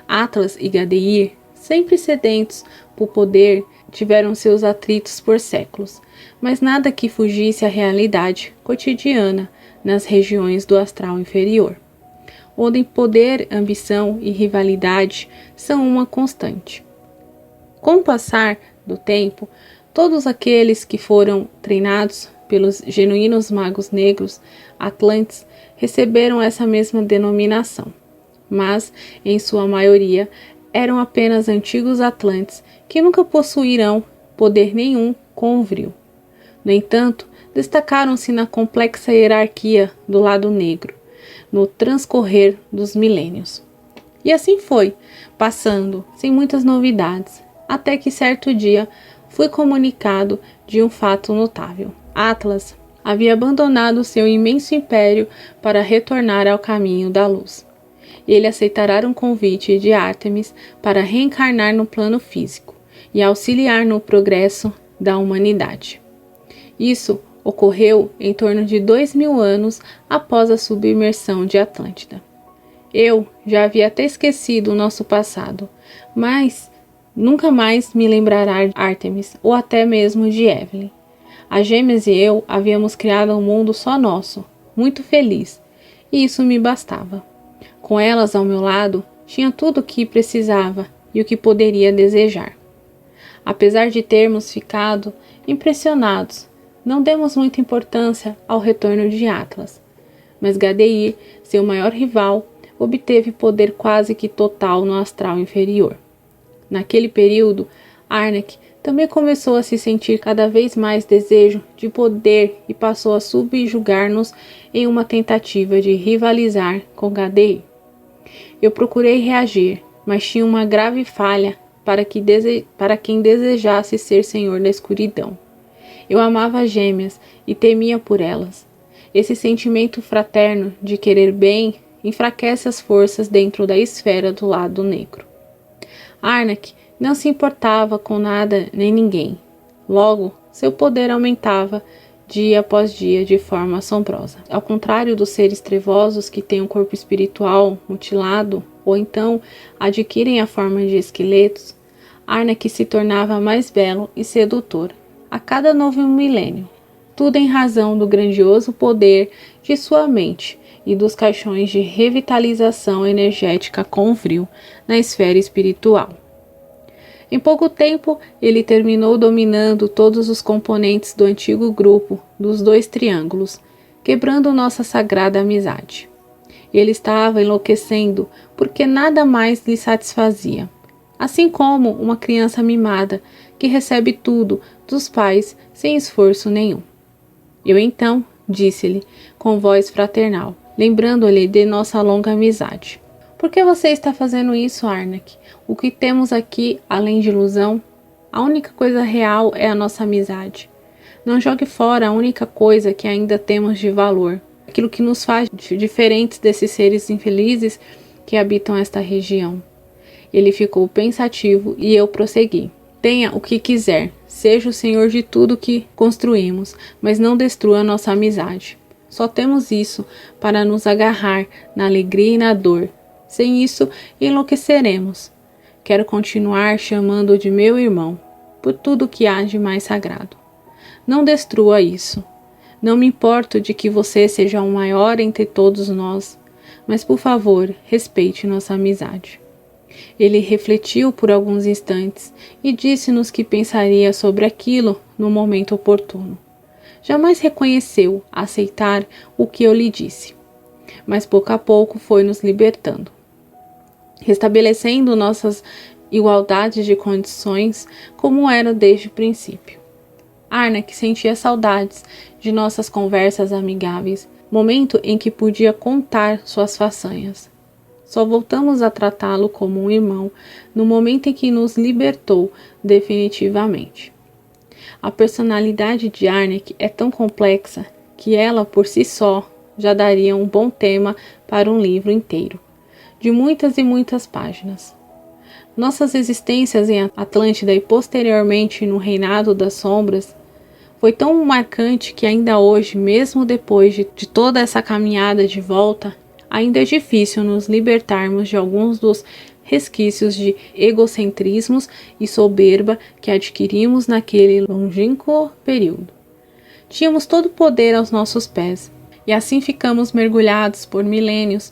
[SPEAKER 1] Atlas e Gadeir, sempre sedentos por poder, tiveram seus atritos por séculos, mas nada que fugisse à realidade cotidiana nas regiões do astral inferior, onde poder, ambição e rivalidade são uma constante. Com o passar do tempo, todos aqueles que foram treinados pelos genuínos magos negros Atlantes receberam essa mesma denominação, mas, em sua maioria, eram apenas antigos Atlantes que nunca possuirão poder nenhum com o Vril. No entanto, destacaram-se na complexa hierarquia do lado negro, no transcorrer dos milênios. E assim foi, passando, sem muitas novidades, até que certo dia fui comunicado de um fato notável. Atlas havia abandonado seu imenso império para retornar ao caminho da luz. Ele aceitará um convite de Ártemis para reencarnar no plano físico e auxiliar no progresso da humanidade. Isso ocorreu em torno de 2000 anos após a submersão de Atlântida. Eu já havia até esquecido o nosso passado, mas nunca mais me lembrará de Ártemis ou até mesmo de Evelyn. As gêmeas e eu havíamos criado um mundo só nosso, muito feliz, e isso me bastava. Com elas ao meu lado, tinha tudo o que precisava e o que poderia desejar. Apesar de termos ficado impressionados, não demos muita importância ao retorno de Atlas, mas Gadeir, seu maior rival, obteve poder quase que total no astral inferior. Naquele período, Arnek também começou a se sentir cada vez mais desejo de poder e passou a subjugar-nos em uma tentativa de rivalizar com Gadeir. Eu procurei reagir, mas tinha uma grave falha para quem desejasse ser senhor da escuridão. Eu amava as gêmeas e temia por elas. Esse sentimento fraterno de querer bem enfraquece as forças dentro da esfera do lado negro. Arnek não se importava com nada nem ninguém. Logo, seu poder aumentava dia após dia de forma assombrosa. Ao contrário dos seres trevosos que têm um corpo espiritual mutilado ou então adquirem a forma de esqueletos, Arnek se tornava mais belo e sedutor a cada novo milênio, tudo em razão do grandioso poder de sua mente e dos caixões de revitalização energética com Vril na esfera espiritual. Em pouco tempo, ele terminou dominando todos os componentes do antigo grupo dos dois triângulos, quebrando nossa sagrada amizade. Ele estava enlouquecendo porque nada mais lhe satisfazia, assim como uma criança mimada que recebe tudo dos pais sem esforço nenhum. Eu então disse-lhe com voz fraternal, lembrando-lhe de nossa longa amizade: "Por que você está fazendo isso, Arnek? O que temos aqui, além de ilusão? A única coisa real é a nossa amizade. Não jogue fora a única coisa que ainda temos de valor, aquilo que nos faz diferentes desses seres infelizes que habitam esta região." Ele ficou pensativo e eu prossegui: "Tenha o que quiser, seja o senhor de tudo que construímos, mas não destrua nossa amizade. Só temos isso para nos agarrar na alegria e na dor. Sem isso, enlouqueceremos. Quero continuar chamando-o de meu irmão, por tudo que há de mais sagrado. Não destrua isso. Não me importo de que você seja o maior entre todos nós, mas por favor, respeite nossa amizade. Ele refletiu por alguns instantes e disse-nos que pensaria sobre aquilo no momento oportuno. Jamais reconheceu aceitar o que eu lhe disse, mas pouco a pouco foi nos libertando, restabelecendo nossas igualdades de condições como era desde o princípio. Arnak sentia saudades de nossas conversas amigáveis, momento em que podia contar suas façanhas. Só voltamos a tratá-lo como um irmão no momento em que nos libertou definitivamente. A personalidade de Arnak é tão complexa que ela, por si só, já daria um bom tema para um livro inteiro, de muitas e muitas páginas. Nossas existências em Atlântida e posteriormente no Reinado das Sombras foi tão marcante que ainda hoje, mesmo depois de toda essa caminhada de volta, ainda é difícil nos libertarmos de alguns dos resquícios de egocentrismos e soberba que adquirimos naquele longínquo período. Tínhamos todo o poder aos nossos pés, e assim ficamos mergulhados por milênios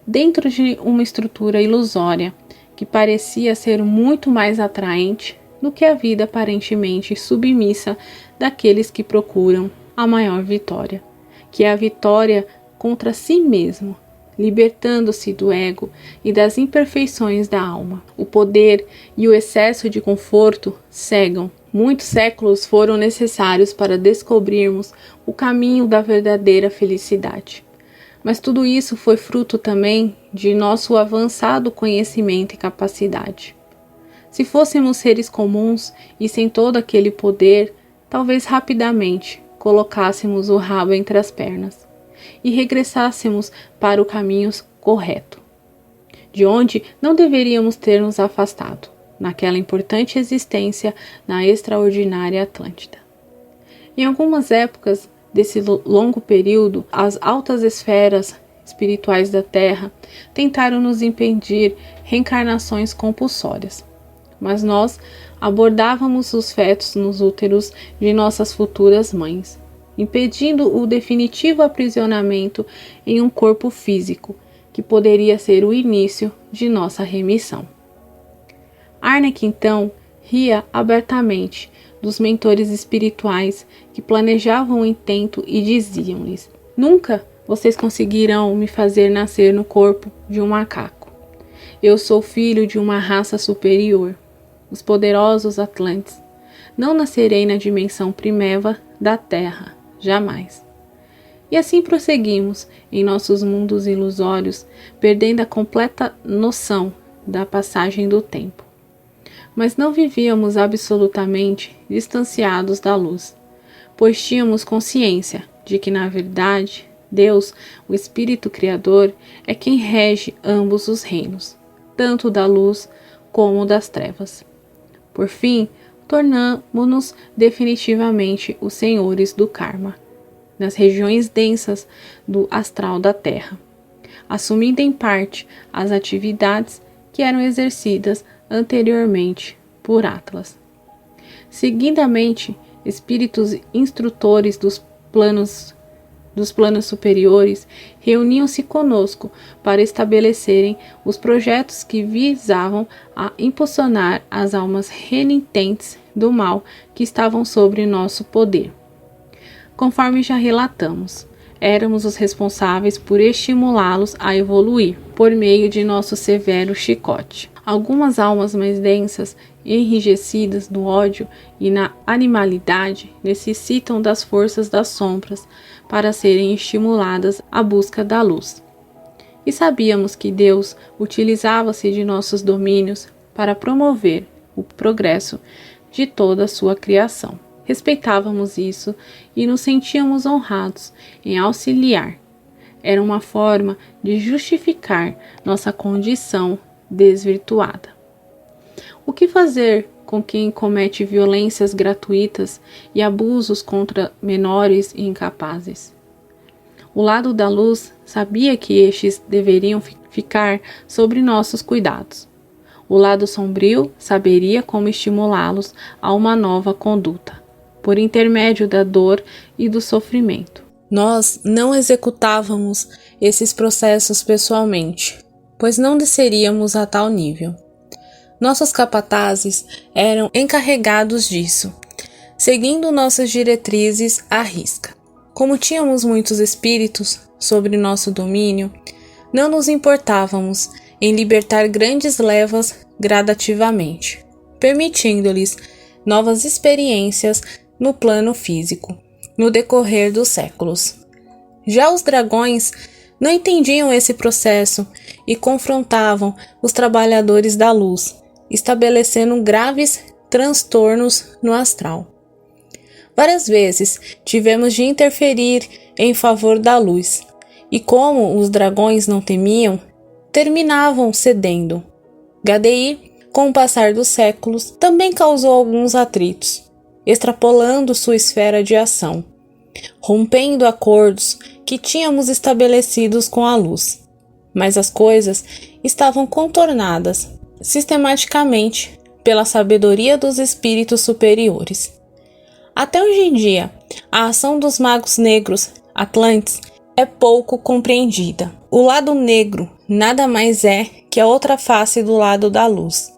[SPEAKER 1] dentro de uma estrutura ilusória que parecia ser muito mais atraente do que a vida aparentemente submissa daqueles que procuram a maior vitória, que é a vitória contra si mesmo, libertando-se do ego e das imperfeições da alma. O poder e o excesso de conforto cegam. Muitos séculos foram necessários para descobrirmos o caminho da verdadeira felicidade. Mas tudo isso foi fruto também de nosso avançado conhecimento e capacidade. Se fôssemos seres comuns e sem todo aquele poder, talvez rapidamente colocássemos o rabo entre as pernas e regressássemos para o caminho correto, de onde não deveríamos ter nos afastado, naquela importante existência na extraordinária Atlântida. Em algumas épocas desse longo período, as altas esferas espirituais da Terra tentaram nos impedir reencarnações compulsórias, mas nós abordávamos os fetos nos úteros de nossas futuras mães, impedindo o definitivo aprisionamento em um corpo físico, que poderia ser o início de nossa remissão. Arnak, então, ria abertamente dos mentores espirituais que planejavam o intento e diziam-lhes: nunca vocês conseguirão me fazer nascer no corpo de um macaco. Eu sou filho de uma raça superior, os poderosos Atlantes. Não nascerei na dimensão primeva da Terra, jamais. E assim prosseguimos em nossos mundos ilusórios, perdendo a completa noção da passagem do tempo. Mas não vivíamos absolutamente distanciados da luz, pois tínhamos consciência de que, na verdade, Deus, o Espírito Criador, é quem rege ambos os reinos, tanto da luz como das trevas. Por fim, tornamo-nos definitivamente os senhores do karma, nas regiões densas do astral da Terra, assumindo em parte as atividades que eram exercidas anteriormente por Atlas. Seguidamente, espíritos instrutores dos planos superiores reuniam-se conosco para estabelecerem os projetos que visavam a impulsionar as almas renitentes do mal que estavam sob nosso poder. Conforme já relatamos, éramos os responsáveis por estimulá-los a evoluir por meio de nosso severo chicote. Algumas almas mais densas, enrijecidas no ódio e na animalidade, necessitam das forças das sombras para serem estimuladas à busca da luz. E sabíamos que Deus utilizava-se de nossos domínios para promover o progresso de toda a sua criação. Respeitávamos isso e nos sentíamos honrados em auxiliar. Era uma forma de justificar nossa condição desvirtuada. O que fazer com quem comete violências gratuitas e abusos contra menores e incapazes? O lado da luz sabia que estes deveriam ficar sob nossos cuidados. O lado sombrio saberia como estimulá-los a uma nova conduta. por intermédio da dor e do sofrimento. Nós não executávamos esses processos pessoalmente, pois não desceríamos a tal nível. Nossos capatazes eram encarregados disso, seguindo nossas diretrizes à risca. Como tínhamos muitos espíritos sobre nosso domínio, não nos importávamos em libertar grandes levas gradativamente, permitindo-lhes novas experiências no plano físico, no decorrer dos séculos. Já os dragões não entendiam esse processo e confrontavam os trabalhadores da luz, estabelecendo graves transtornos no astral. Várias vezes tivemos de interferir em favor da luz, e como os dragões não temiam, terminavam cedendo. GDI, com o passar dos séculos, também causou alguns atritos, extrapolando sua esfera de ação, rompendo acordos que tínhamos estabelecidos com a luz. Mas as coisas estavam contornadas sistematicamente pela sabedoria dos espíritos superiores. Até hoje em dia, a ação dos magos negros atlantes é pouco compreendida. O lado negro nada mais é que a outra face do lado da luz.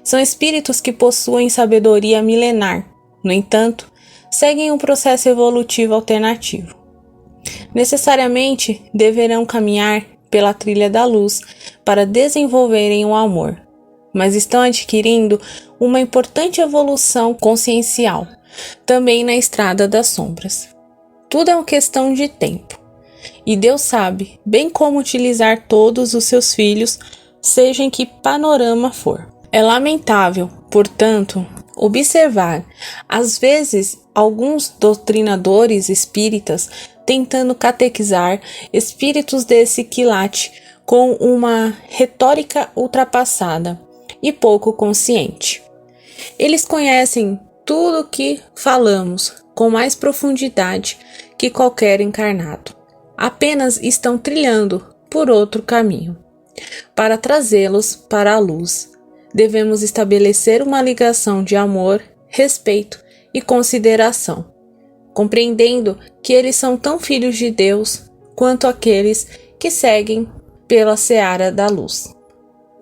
[SPEAKER 1] São espíritos que possuem sabedoria milenar, no entanto, seguem um processo evolutivo alternativo. Necessariamente deverão caminhar pela trilha da luz para desenvolverem o amor, mas estão adquirindo uma importante evolução consciencial, também na estrada das sombras. Tudo é uma questão de tempo, e Deus sabe bem como utilizar todos os seus filhos, seja em que panorama for. É lamentável, portanto, observar, às vezes, alguns doutrinadores espíritas tentando catequizar espíritos desse quilate com uma retórica ultrapassada e pouco consciente. Eles conhecem tudo o que falamos com mais profundidade que qualquer encarnado. Apenas estão trilhando por outro caminho. Para trazê-los para a luz, devemos estabelecer uma ligação de amor, respeito e consideração, compreendendo que eles são tão filhos de Deus quanto aqueles que seguem pela seara da luz.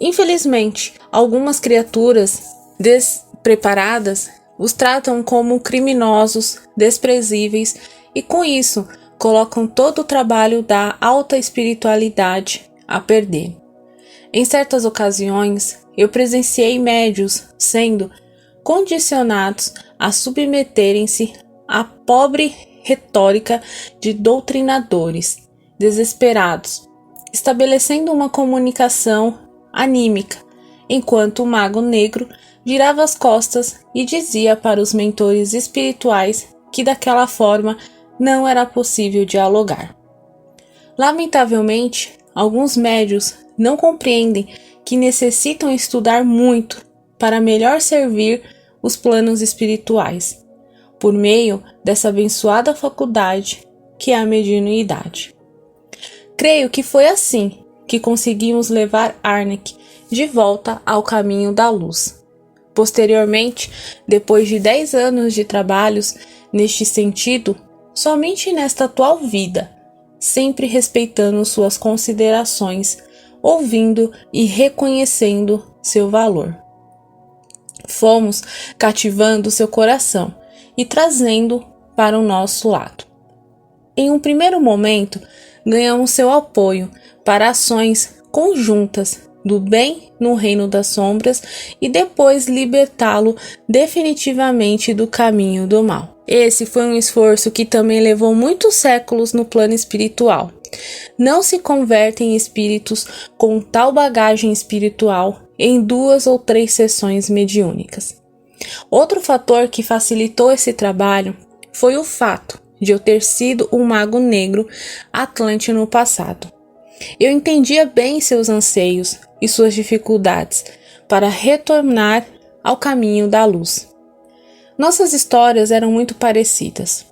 [SPEAKER 1] Infelizmente, algumas criaturas despreparadas os tratam como criminosos, desprezíveis e, com isso, colocam todo o trabalho da alta espiritualidade a perder. Em certas ocasiões, eu presenciei médios sendo condicionados a submeterem-se à pobre retórica de doutrinadores desesperados, estabelecendo uma comunicação anímica, enquanto o mago negro virava as costas e dizia para os mentores espirituais que daquela forma não era possível dialogar. Lamentavelmente, alguns médios não compreendem que necessitam estudar muito para melhor servir os planos espirituais, por meio dessa abençoada faculdade que é a mediunidade. Creio que foi assim que conseguimos levar Arnek de volta ao caminho da luz. Posteriormente, depois de 10 anos de trabalhos neste sentido, somente nesta atual vida, sempre respeitando suas considerações, ouvindo e reconhecendo seu valor. Fomos cativando seu coração e trazendo para o nosso lado. Em um primeiro momento, ganhamos seu apoio para ações conjuntas do bem no reino das sombras e depois libertá-lo definitivamente do caminho do mal. Esse foi um esforço que também levou muitos séculos no plano espiritual. Não se convertem espíritos com tal bagagem espiritual em 2 ou 3 sessões mediúnicas. Outro fator que facilitou esse trabalho foi o fato de eu ter sido um mago negro atlante no passado. Eu entendia bem seus anseios e suas dificuldades para retornar ao caminho da luz. Nossas histórias eram muito parecidas.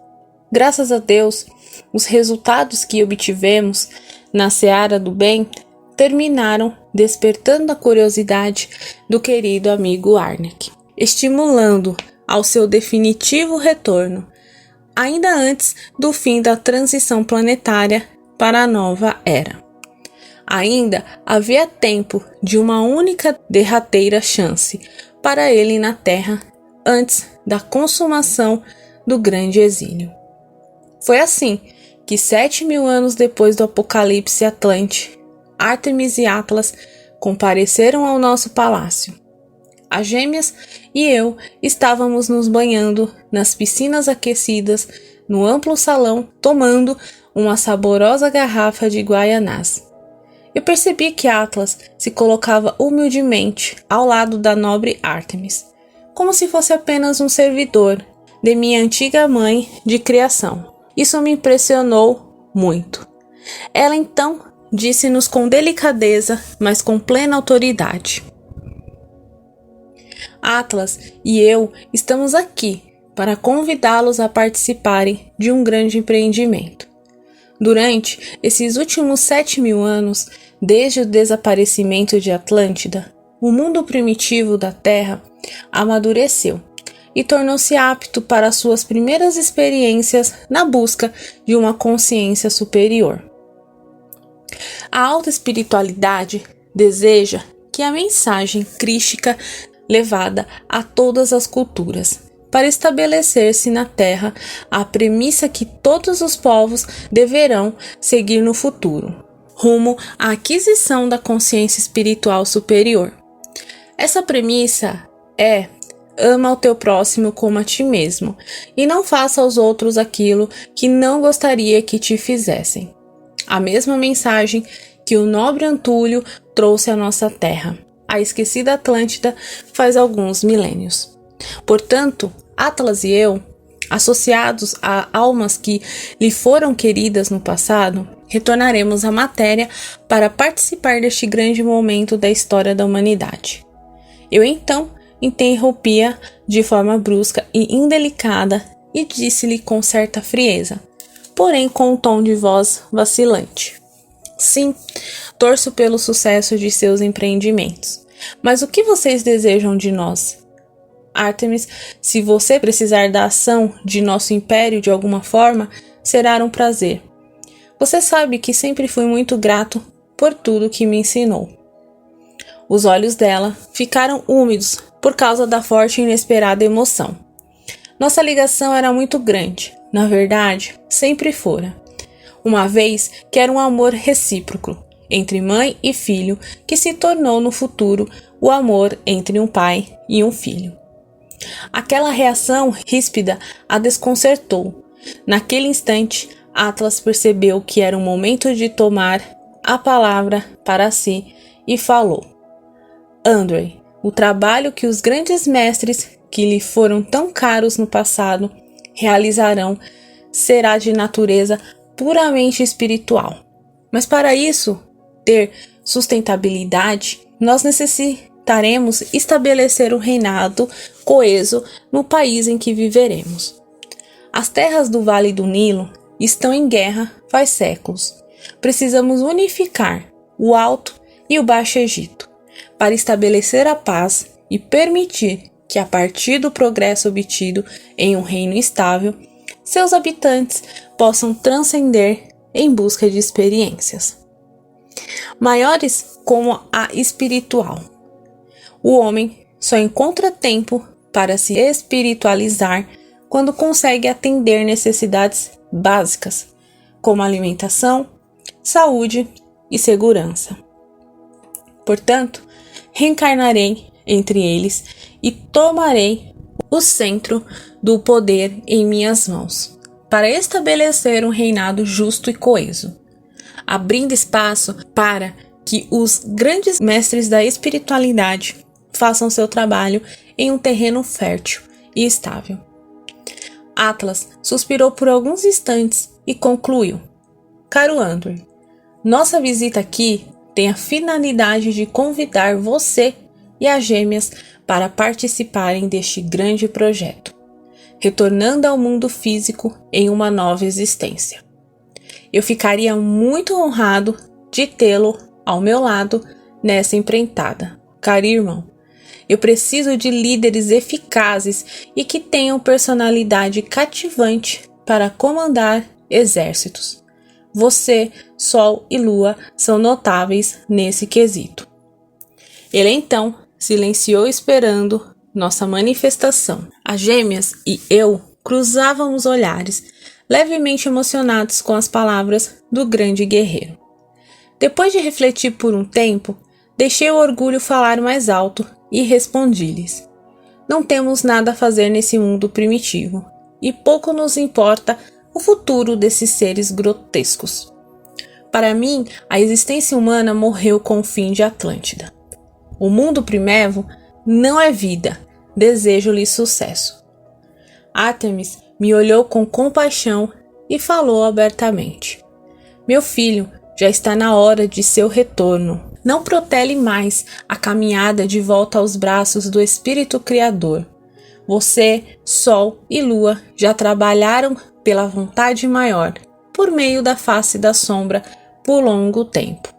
[SPEAKER 1] Graças a Deus, os resultados que obtivemos na seara do bem terminaram despertando a curiosidade do querido amigo Arnek, estimulando ao seu definitivo retorno, ainda antes do fim da transição planetária para a nova era. Ainda havia tempo de uma única derradeira chance para ele na Terra antes da consumação do grande exílio. Foi assim que 7.000 anos depois do apocalipse Atlante, Ártemis e Atlas compareceram ao nosso palácio. As gêmeas e eu estávamos nos banhando nas piscinas aquecidas no amplo salão, tomando uma saborosa garrafa de guaianás. Eu percebi que Atlas se colocava humildemente ao lado da nobre Ártemis, como se fosse apenas um servidor de minha antiga mãe de criação. Isso me impressionou muito. Ela então disse-nos com delicadeza, mas com plena autoridade: Atlas e eu estamos aqui para convidá-los a participarem de um grande empreendimento. Durante esses últimos 7.000 anos, desde o desaparecimento de Atlântida, o mundo primitivo da Terra amadureceu e tornou-se apto para suas primeiras experiências na busca de uma consciência superior. A alta espiritualidade deseja que a mensagem crística levada a todas as culturas, para estabelecer-se na Terra a premissa que todos os povos deverão seguir no futuro, rumo à aquisição da consciência espiritual superior. Essa premissa é: ama o teu próximo como a ti mesmo, e não faça aos outros aquilo que não gostaria que te fizessem. A mesma mensagem que o nobre Antúlio trouxe à nossa terra, a esquecida Atlântida, faz alguns milênios. Portanto, Atlas e eu, associados a almas que lhe foram queridas no passado, retornaremos à matéria para participar deste grande momento da história da humanidade. Eu então interrompi-a de forma brusca e indelicada e disse-lhe com certa frieza, porém com um tom de voz vacilante: sim, torço pelo sucesso de seus empreendimentos, mas o que vocês desejam de nós? Ártemis, se você precisar da ação de nosso império de alguma forma, será um prazer. Você sabe que sempre fui muito grato por tudo que me ensinou. Os olhos dela ficaram úmidos por causa da forte e inesperada emoção. Nossa ligação era muito grande, na verdade, sempre fora. Uma vez que era um amor recíproco entre mãe e filho que se tornou no futuro o amor entre um pai e um filho. Aquela reação ríspida a desconcertou. Naquele instante, Atlas percebeu que era o momento de tomar a palavra para si e falou: Andrei, o trabalho que os grandes mestres que lhe foram tão caros no passado realizarão será de natureza puramente espiritual. Mas para isso ter sustentabilidade, nós necessitaremos estabelecer um reinado coeso no país em que viveremos. As terras do Vale do Nilo estão em guerra faz séculos. Precisamos unificar o Alto e o Baixo Egito para estabelecer a paz e permitir que, a partir do progresso obtido em um reino estável, seus habitantes possam transcender em busca de experiências maiores como a espiritual. O homem só encontra tempo para se espiritualizar quando consegue atender necessidades básicas, como alimentação, saúde e segurança. Portanto, reencarnarei entre eles e tomarei o centro do poder em minhas mãos, para estabelecer um reinado justo e coeso, abrindo espaço para que os grandes mestres da espiritualidade façam seu trabalho em um terreno fértil e estável. Atlas suspirou por alguns instantes e concluiu: Caro Andrei, nossa visita aqui tem a finalidade de convidar você e as gêmeas para participarem deste grande projeto, retornando ao mundo físico em uma nova existência. Eu ficaria muito honrado de tê-lo ao meu lado nessa empreitada, caro irmão, Eu preciso de líderes eficazes e que tenham personalidade cativante para comandar exércitos. Você, Sol e Lua são notáveis nesse quesito. Ele então silenciou esperando nossa manifestação. As gêmeas e eu cruzávamos olhares, levemente emocionados com as palavras do grande guerreiro. Depois de refletir por um tempo, deixei o orgulho falar mais alto e respondi-lhes: não temos nada a fazer nesse mundo primitivo, e pouco nos importa o futuro desses seres grotescos. Para mim, a existência humana morreu com o fim de Atlântida. O mundo primevo não é vida, desejo-lhe sucesso. Ártemis me olhou com compaixão e falou abertamente: meu filho, já está na hora de seu retorno. Não protele mais a caminhada de volta aos braços do Espírito Criador. Você, Sol e Lua já trabalharam pela vontade maior, por meio da face da sombra, por longo tempo.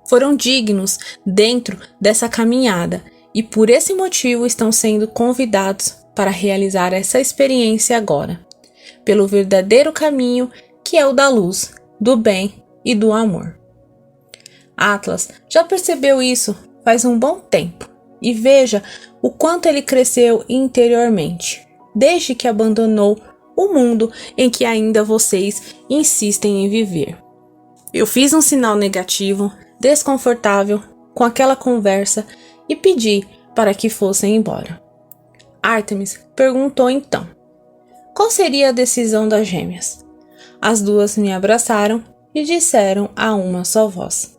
[SPEAKER 1] Foram dignos dentro dessa caminhada e por esse motivo estão sendo convidados para realizar essa experiência agora, pelo verdadeiro caminho que é o da luz, do bem e do amor. Atlas já percebeu isso faz um bom tempo e veja o quanto ele cresceu interiormente, desde que abandonou o mundo em que ainda vocês insistem em viver. Eu fiz um sinal negativo, desconfortável, com aquela conversa e pedi para que fossem embora. Ártemis perguntou então: qual seria a decisão das gêmeas? As duas me abraçaram e disseram a uma só voz: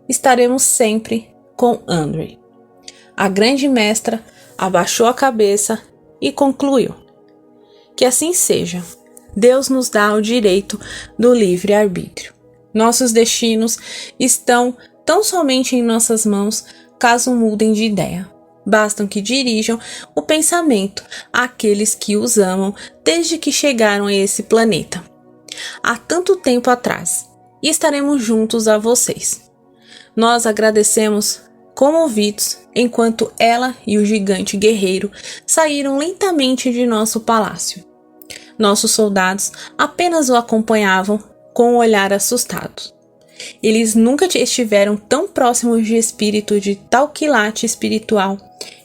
[SPEAKER 1] estaremos sempre com Andrei. A grande mestra abaixou a cabeça e concluiu: que assim seja. Deus nos dá o direito do livre-arbítrio. Nossos destinos estão tão somente em nossas mãos caso mudem de ideia. Bastam que dirijam o pensamento àqueles que os amam desde que chegaram a esse planeta, há tanto tempo atrás, e estaremos juntos a vocês. Nós agradecemos comovidos enquanto ela e o gigante guerreiro saíram lentamente de nosso palácio. Nossos soldados apenas o acompanhavam com o olhar assustado. Eles nunca estiveram tão próximos de espírito de tal quilate espiritual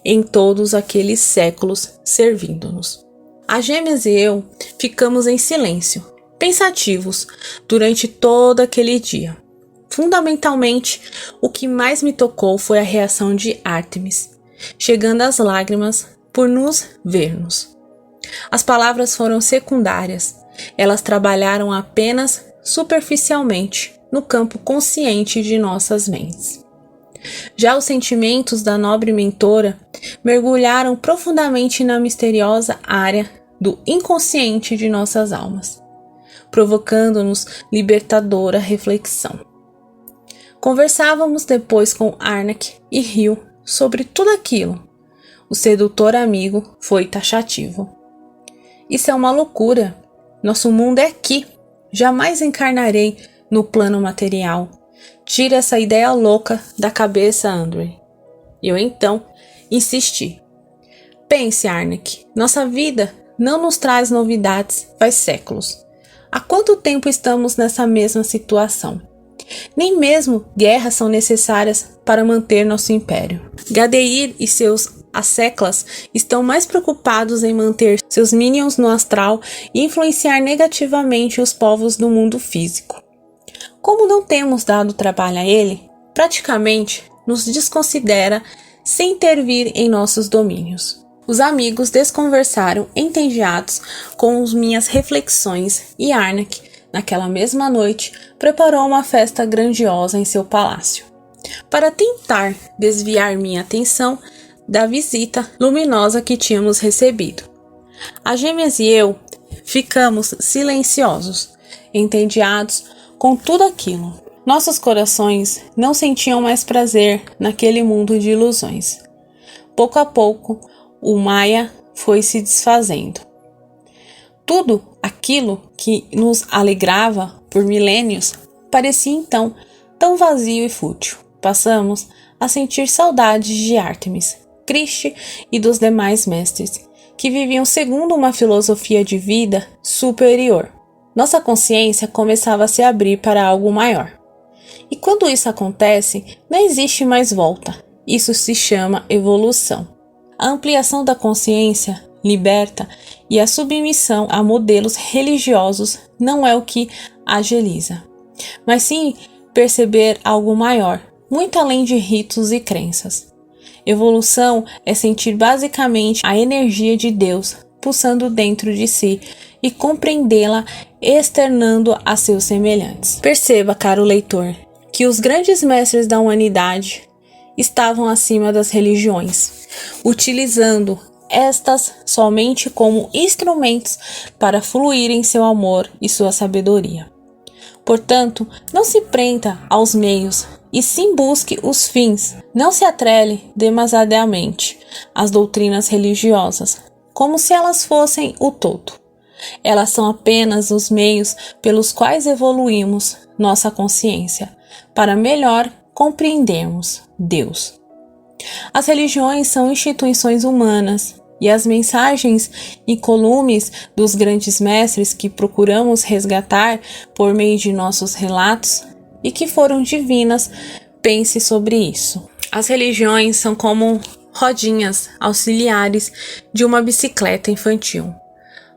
[SPEAKER 1] em todos aqueles séculos servindo-nos. As gêmeas e eu ficamos em silêncio, pensativos, durante todo aquele dia. Fundamentalmente, o que mais me tocou foi a reação de Ártemis, chegando às lágrimas por nos ver-nos. As palavras foram secundárias, elas trabalharam apenas superficialmente no campo consciente de nossas mentes. Já os sentimentos da nobre mentora mergulharam profundamente na misteriosa área do inconsciente de nossas almas, provocando-nos libertadora reflexão. Conversávamos depois com Arnak e Rio sobre tudo aquilo. O sedutor amigo foi taxativo. Isso é uma loucura. Nosso mundo é aqui. Jamais encarnarei no plano material. Tira essa ideia louca da cabeça, Andrei. Eu então insisti. Pense, Arnak, nossa vida não nos traz novidades faz séculos. Há quanto tempo estamos nessa mesma situação? Nem mesmo guerras são necessárias para manter nosso império. Gadeir e seus asseclas estão mais preocupados em manter seus minions no astral e influenciar negativamente os povos do mundo físico. Como não temos dado trabalho a ele, praticamente nos desconsidera sem intervir em nossos domínios. Os amigos desconversaram entediados com as minhas reflexões e Arnak, naquela mesma noite, preparou uma festa grandiosa em seu palácio, para tentar desviar minha atenção da visita luminosa que tínhamos recebido. As gêmeas e eu ficamos silenciosos, entediados com tudo aquilo. Nossos corações não sentiam mais prazer naquele mundo de ilusões. Pouco a pouco, o Maia foi se desfazendo. Tudo aquilo que nos alegrava por milênios parecia então tão vazio e fútil. Passamos a sentir saudades de Ártemis, Cristo e dos demais mestres, que viviam segundo uma filosofia de vida superior. Nossa consciência começava a se abrir para algo maior. E quando isso acontece, não existe mais volta. Isso se chama evolução. A ampliação da consciência liberta e a submissão a modelos religiosos não é o que agiliza, mas sim perceber algo maior, muito além de ritos e crenças. Evolução é sentir basicamente a energia de Deus pulsando dentro de si e compreendê-la externando a seus semelhantes. Perceba, caro leitor, que os grandes mestres da humanidade estavam acima das religiões, utilizando estas somente como instrumentos para fluir em seu amor e sua sabedoria. Portanto, não se prenda aos meios, e sim busque os fins. Não se atrele demasiadamente às doutrinas religiosas, como se elas fossem o todo. Elas são apenas os meios pelos quais evoluímos nossa consciência, para melhor compreendermos Deus. As religiões são instituições humanas, e as mensagens incolumes dos grandes mestres que procuramos resgatar por meio de nossos relatos e que foram divinas, pense sobre isso. As religiões são como rodinhas auxiliares de uma bicicleta infantil.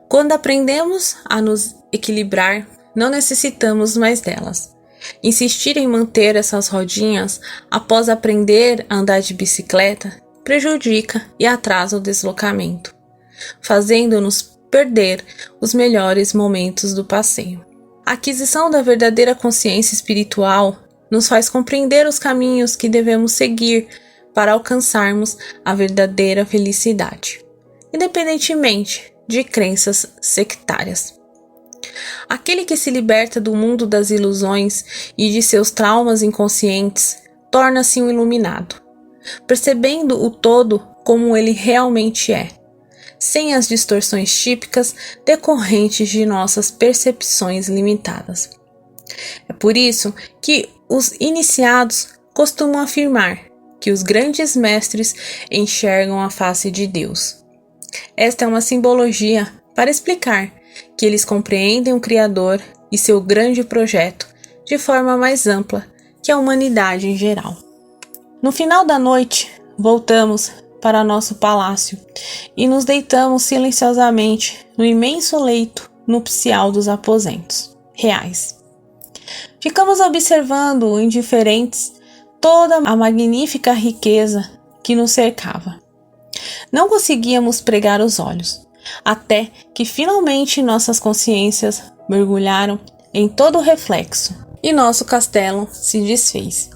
[SPEAKER 1] Quando aprendemos a nos equilibrar, não necessitamos mais delas. Insistir em manter essas rodinhas após aprender a andar de bicicleta prejudica e atrasa o deslocamento, fazendo-nos perder os melhores momentos do passeio. A aquisição da verdadeira consciência espiritual nos faz compreender os caminhos que devemos seguir para alcançarmos a verdadeira felicidade, independentemente de crenças sectárias. Aquele que se liberta do mundo das ilusões e de seus traumas inconscientes torna-se um iluminado, percebendo o todo como ele realmente é, sem as distorções típicas decorrentes de nossas percepções limitadas. É por isso que os iniciados costumam afirmar que os grandes mestres enxergam a face de Deus. Esta é uma simbologia para explicar que eles compreendem o Criador e seu grande projeto de forma mais ampla que a humanidade em geral. No final da noite, voltamos para nosso palácio e nos deitamos silenciosamente no imenso leito nupcial dos aposentos reais. Ficamos observando, indiferentes, toda a magnífica riqueza que nos cercava. Não conseguíamos pregar os olhos, até que finalmente nossas consciências mergulharam em todo o reflexo e nosso castelo se desfez.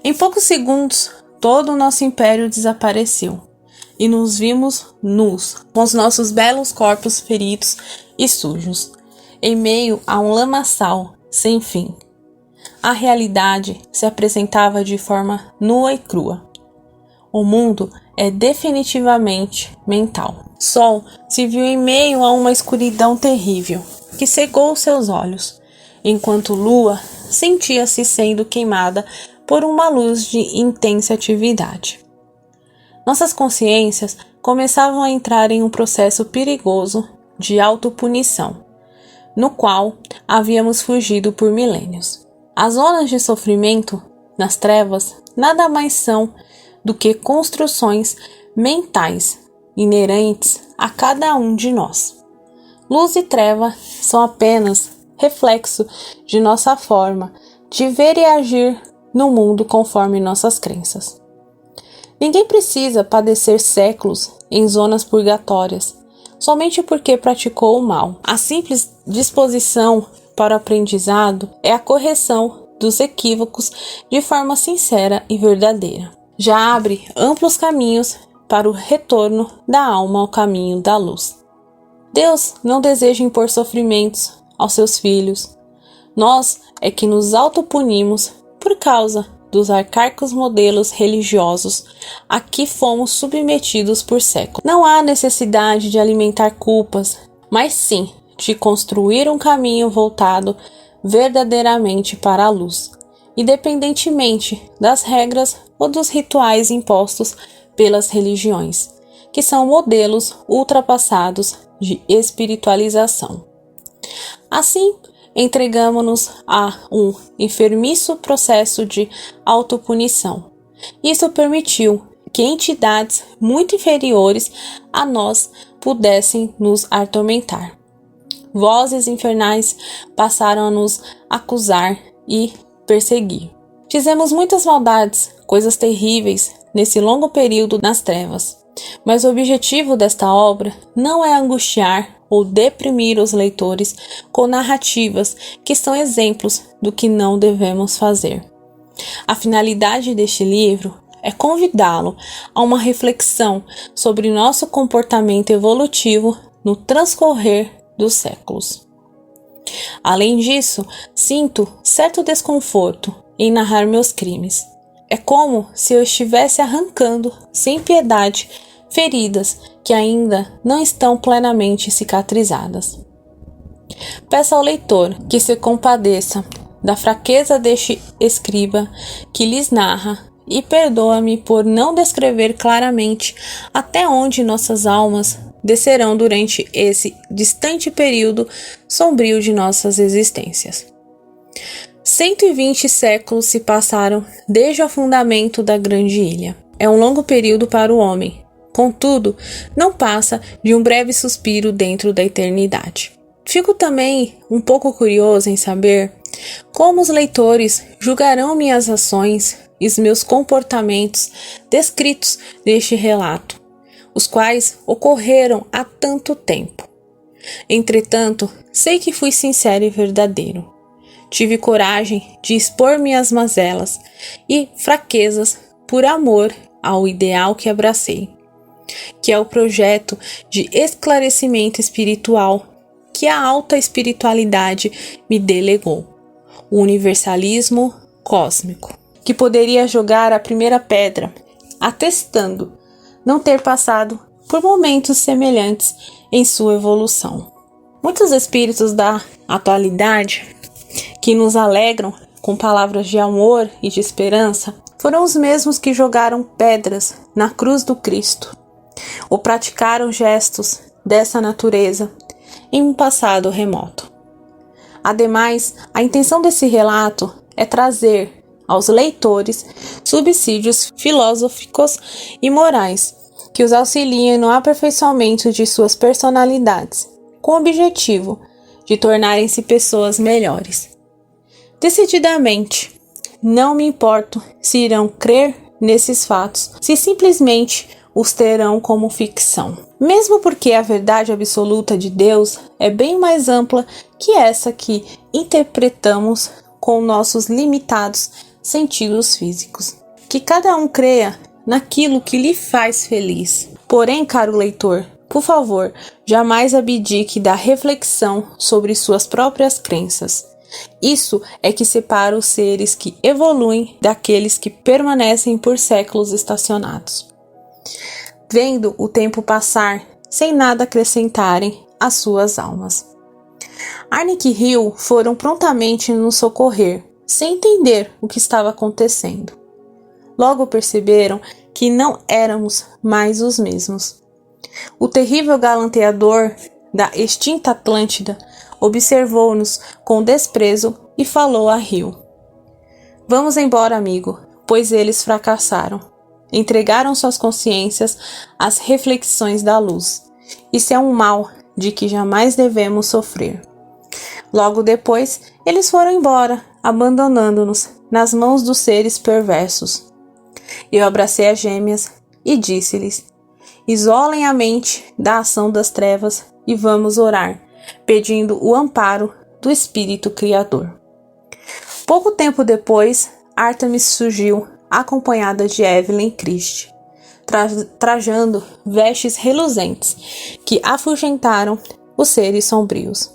[SPEAKER 1] Em poucos segundos, todo o nosso império desapareceu e nos vimos nus, com os nossos belos corpos feridos e sujos, em meio a um lamaçal sem fim. A realidade se apresentava de forma nua e crua. O mundo é definitivamente mental. Sol se viu em meio a uma escuridão terrível que cegou seus olhos, enquanto Lua sentia-se sendo queimada por uma luz de intensa atividade. Nossas consciências começavam a entrar em um processo perigoso de autopunição, no qual havíamos fugido por milênios. As zonas de sofrimento nas trevas nada mais são do que construções mentais inerentes a cada um de nós. Luz e treva são apenas reflexo de nossa forma de ver e agir no mundo conforme nossas crenças. Ninguém precisa padecer séculos em zonas purgatórias somente porque praticou o mal. A simples disposição para o aprendizado é a correção dos equívocos de forma sincera e verdadeira. Já abre amplos caminhos para o retorno da alma ao caminho da luz. Deus não deseja impor sofrimentos aos seus filhos. Nós é que nos autopunimos por causa dos arcaicos modelos religiosos a que fomos submetidos por séculos. Não há necessidade de alimentar culpas, mas sim de construir um caminho voltado verdadeiramente para a luz, independentemente das regras ou dos rituais impostos pelas religiões, que são modelos ultrapassados de espiritualização. Assim, entregamos-nos a um enfermiço processo de autopunição. Isso permitiu que entidades muito inferiores a nós pudessem nos atormentar. Vozes infernais passaram a nos acusar e perseguir. Fizemos muitas maldades, coisas terríveis, nesse longo período nas trevas. Mas o objetivo desta obra não é angustiar ou deprimir os leitores com narrativas que são exemplos do que não devemos fazer. A finalidade deste livro é convidá-lo a uma reflexão sobre nosso comportamento evolutivo no transcorrer dos séculos. Além disso, sinto certo desconforto em narrar meus crimes. É como se eu estivesse arrancando, sem piedade, feridas que ainda não estão plenamente cicatrizadas. Peço ao leitor que se compadeça da fraqueza deste escriba que lhes narra e perdoa-me por não descrever claramente até onde nossas almas descerão durante esse distante período sombrio de nossas existências. 120 séculos se passaram desde o afundamento da grande ilha. É um longo período para o homem, contudo, não passa de um breve suspiro dentro da eternidade. Fico também um pouco curioso em saber como os leitores julgarão minhas ações e os meus comportamentos descritos neste relato, os quais ocorreram há tanto tempo. Entretanto, sei que fui sincero e verdadeiro. Tive coragem de expor minhas mazelas e fraquezas por amor ao ideal que abracei, que é o projeto de esclarecimento espiritual que a alta espiritualidade me delegou, o universalismo cósmico, que poderia jogar a primeira pedra, atestando não ter passado por momentos semelhantes em sua evolução. Muitos espíritos da atualidade que nos alegram com palavras de amor e de esperança foram os mesmos que jogaram pedras na cruz do Cristo ou praticaram gestos dessa natureza em um passado remoto. Ademais, a intenção desse relato é trazer aos leitores subsídios filosóficos e morais que os auxiliem no aperfeiçoamento de suas personalidades, com o objetivo de tornarem-se pessoas melhores. Decididamente, não me importo se irão crer nesses fatos, se simplesmente os terão como ficção. Mesmo porque a verdade absoluta de Deus é bem mais ampla que essa que interpretamos com nossos limitados sentidos físicos. Que cada um creia naquilo que lhe faz feliz. Porém, caro leitor, por favor, jamais abdique da reflexão sobre suas próprias crenças. Isso é que separa os seres que evoluem daqueles que permanecem por séculos estacionados, vendo o tempo passar sem nada acrescentarem às suas almas. Arnick e Hill foram prontamente nos socorrer, sem entender o que estava acontecendo. Logo perceberam que não éramos mais os mesmos. O terrível galanteador da extinta Atlântida observou-nos com desprezo e falou a Hill: "Vamos embora, amigo, pois eles fracassaram. Entregaram suas consciências às reflexões da luz. Isso é um mal de que jamais devemos sofrer." Logo depois, eles foram embora, abandonando-nos nas mãos dos seres perversos. Eu abracei as gêmeas e disse-lhes: "Isolem a mente da ação das trevas e vamos orar, pedindo o amparo do Espírito Criador." Pouco tempo depois, Artemis surgiu acompanhada de Evelyn Christie, trajando vestes reluzentes que afugentaram os seres sombrios.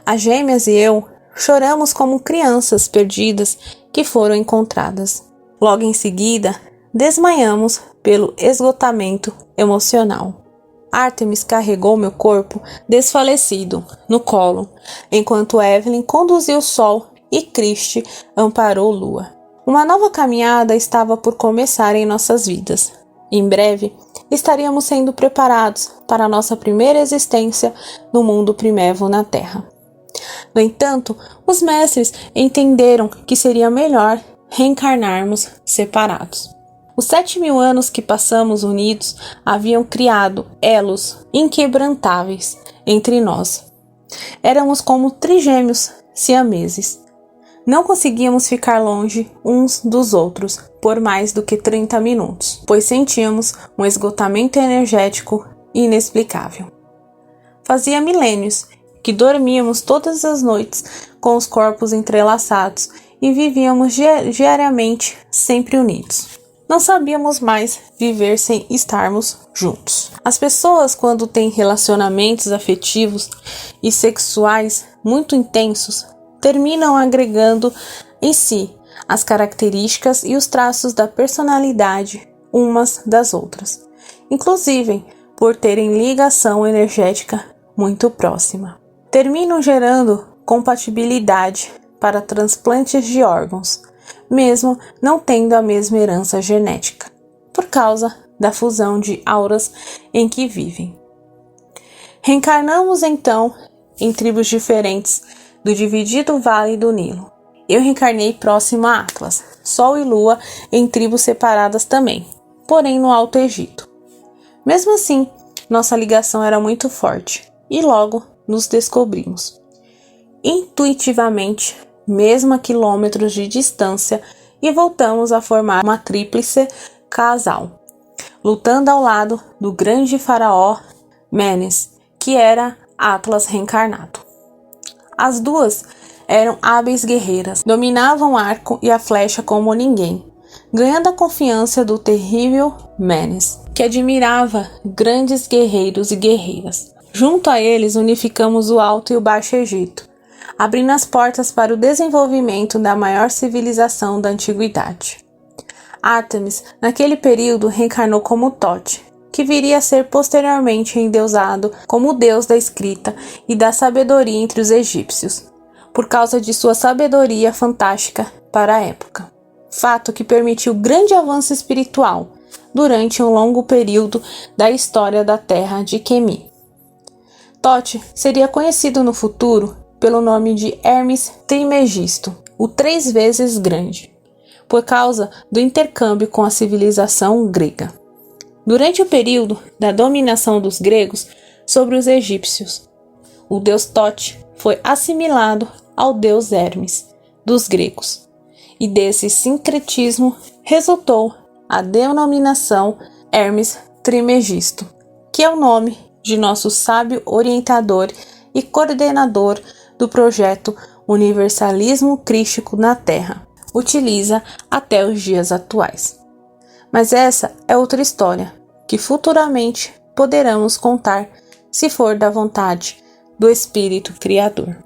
[SPEAKER 1] As gêmeas e eu choramos como crianças perdidas que foram encontradas. Logo em seguida, desmaiamos pelo esgotamento emocional. Artemis carregou meu corpo desfalecido no colo, enquanto Evelyn conduziu o sol e Christie amparou Lua. Uma nova caminhada estava por começar em nossas vidas. Em breve, estaríamos sendo preparados para a nossa primeira existência no mundo primevo na Terra. No entanto, os mestres entenderam que seria melhor reencarnarmos separados. Os 7.000 anos que passamos unidos haviam criado elos inquebrantáveis entre nós. Éramos como trigêmeos siameses. Não conseguíamos ficar longe uns dos outros por mais do que 30 minutos, pois sentíamos um esgotamento energético inexplicável. Fazia milênios que dormíamos todas as noites com os corpos entrelaçados e vivíamos diariamente sempre unidos. Não sabíamos mais viver sem estarmos juntos. As pessoas, quando têm relacionamentos afetivos e sexuais muito intensos, terminam agregando em si as características e os traços da personalidade umas das outras, inclusive por terem ligação energética muito próxima. Terminam gerando compatibilidade para transplantes de órgãos, mesmo não tendo a mesma herança genética, por causa da fusão de auras em que vivem. Reencarnamos então em tribos diferentes do dividido Vale do Nilo. Eu reencarnei próximo a Atlas, Sol e Lua em tribos separadas também, porém no Alto Egito. Mesmo assim, nossa ligação era muito forte e logo nos descobrimos. Intuitivamente, mesmo a quilômetros de distância, e voltamos a formar uma tríplice casal, lutando ao lado do grande faraó Menes, que era Atlas reencarnado. As duas eram hábeis guerreiras, dominavam o arco e a flecha como ninguém, ganhando a confiança do terrível Menes, que admirava grandes guerreiros e guerreiras. Junto a eles unificamos o Alto e o Baixo Egito, abrindo as portas para o desenvolvimento da maior civilização da antiguidade. Ártemis, naquele período, reencarnou como Tote, que viria a ser posteriormente endeusado como o deus da escrita e da sabedoria entre os egípcios, por causa de sua sabedoria fantástica para a época. Fato que permitiu grande avanço espiritual durante um longo período da história da terra de Quemi. Tote seria conhecido no futuro pelo nome de Hermes Trismegisto, o 3 vezes grande, por causa do intercâmbio com a civilização grega. Durante o período da dominação dos gregos sobre os egípcios, o deus Tote foi assimilado ao deus Hermes dos gregos, e desse sincretismo resultou a denominação Hermes Trismegisto, que é o nome de nosso sábio orientador e coordenador do projeto Universalismo Crístico na Terra, utiliza até os dias atuais. Mas essa é outra história, que futuramente poderemos contar, se for da vontade do Espírito Criador.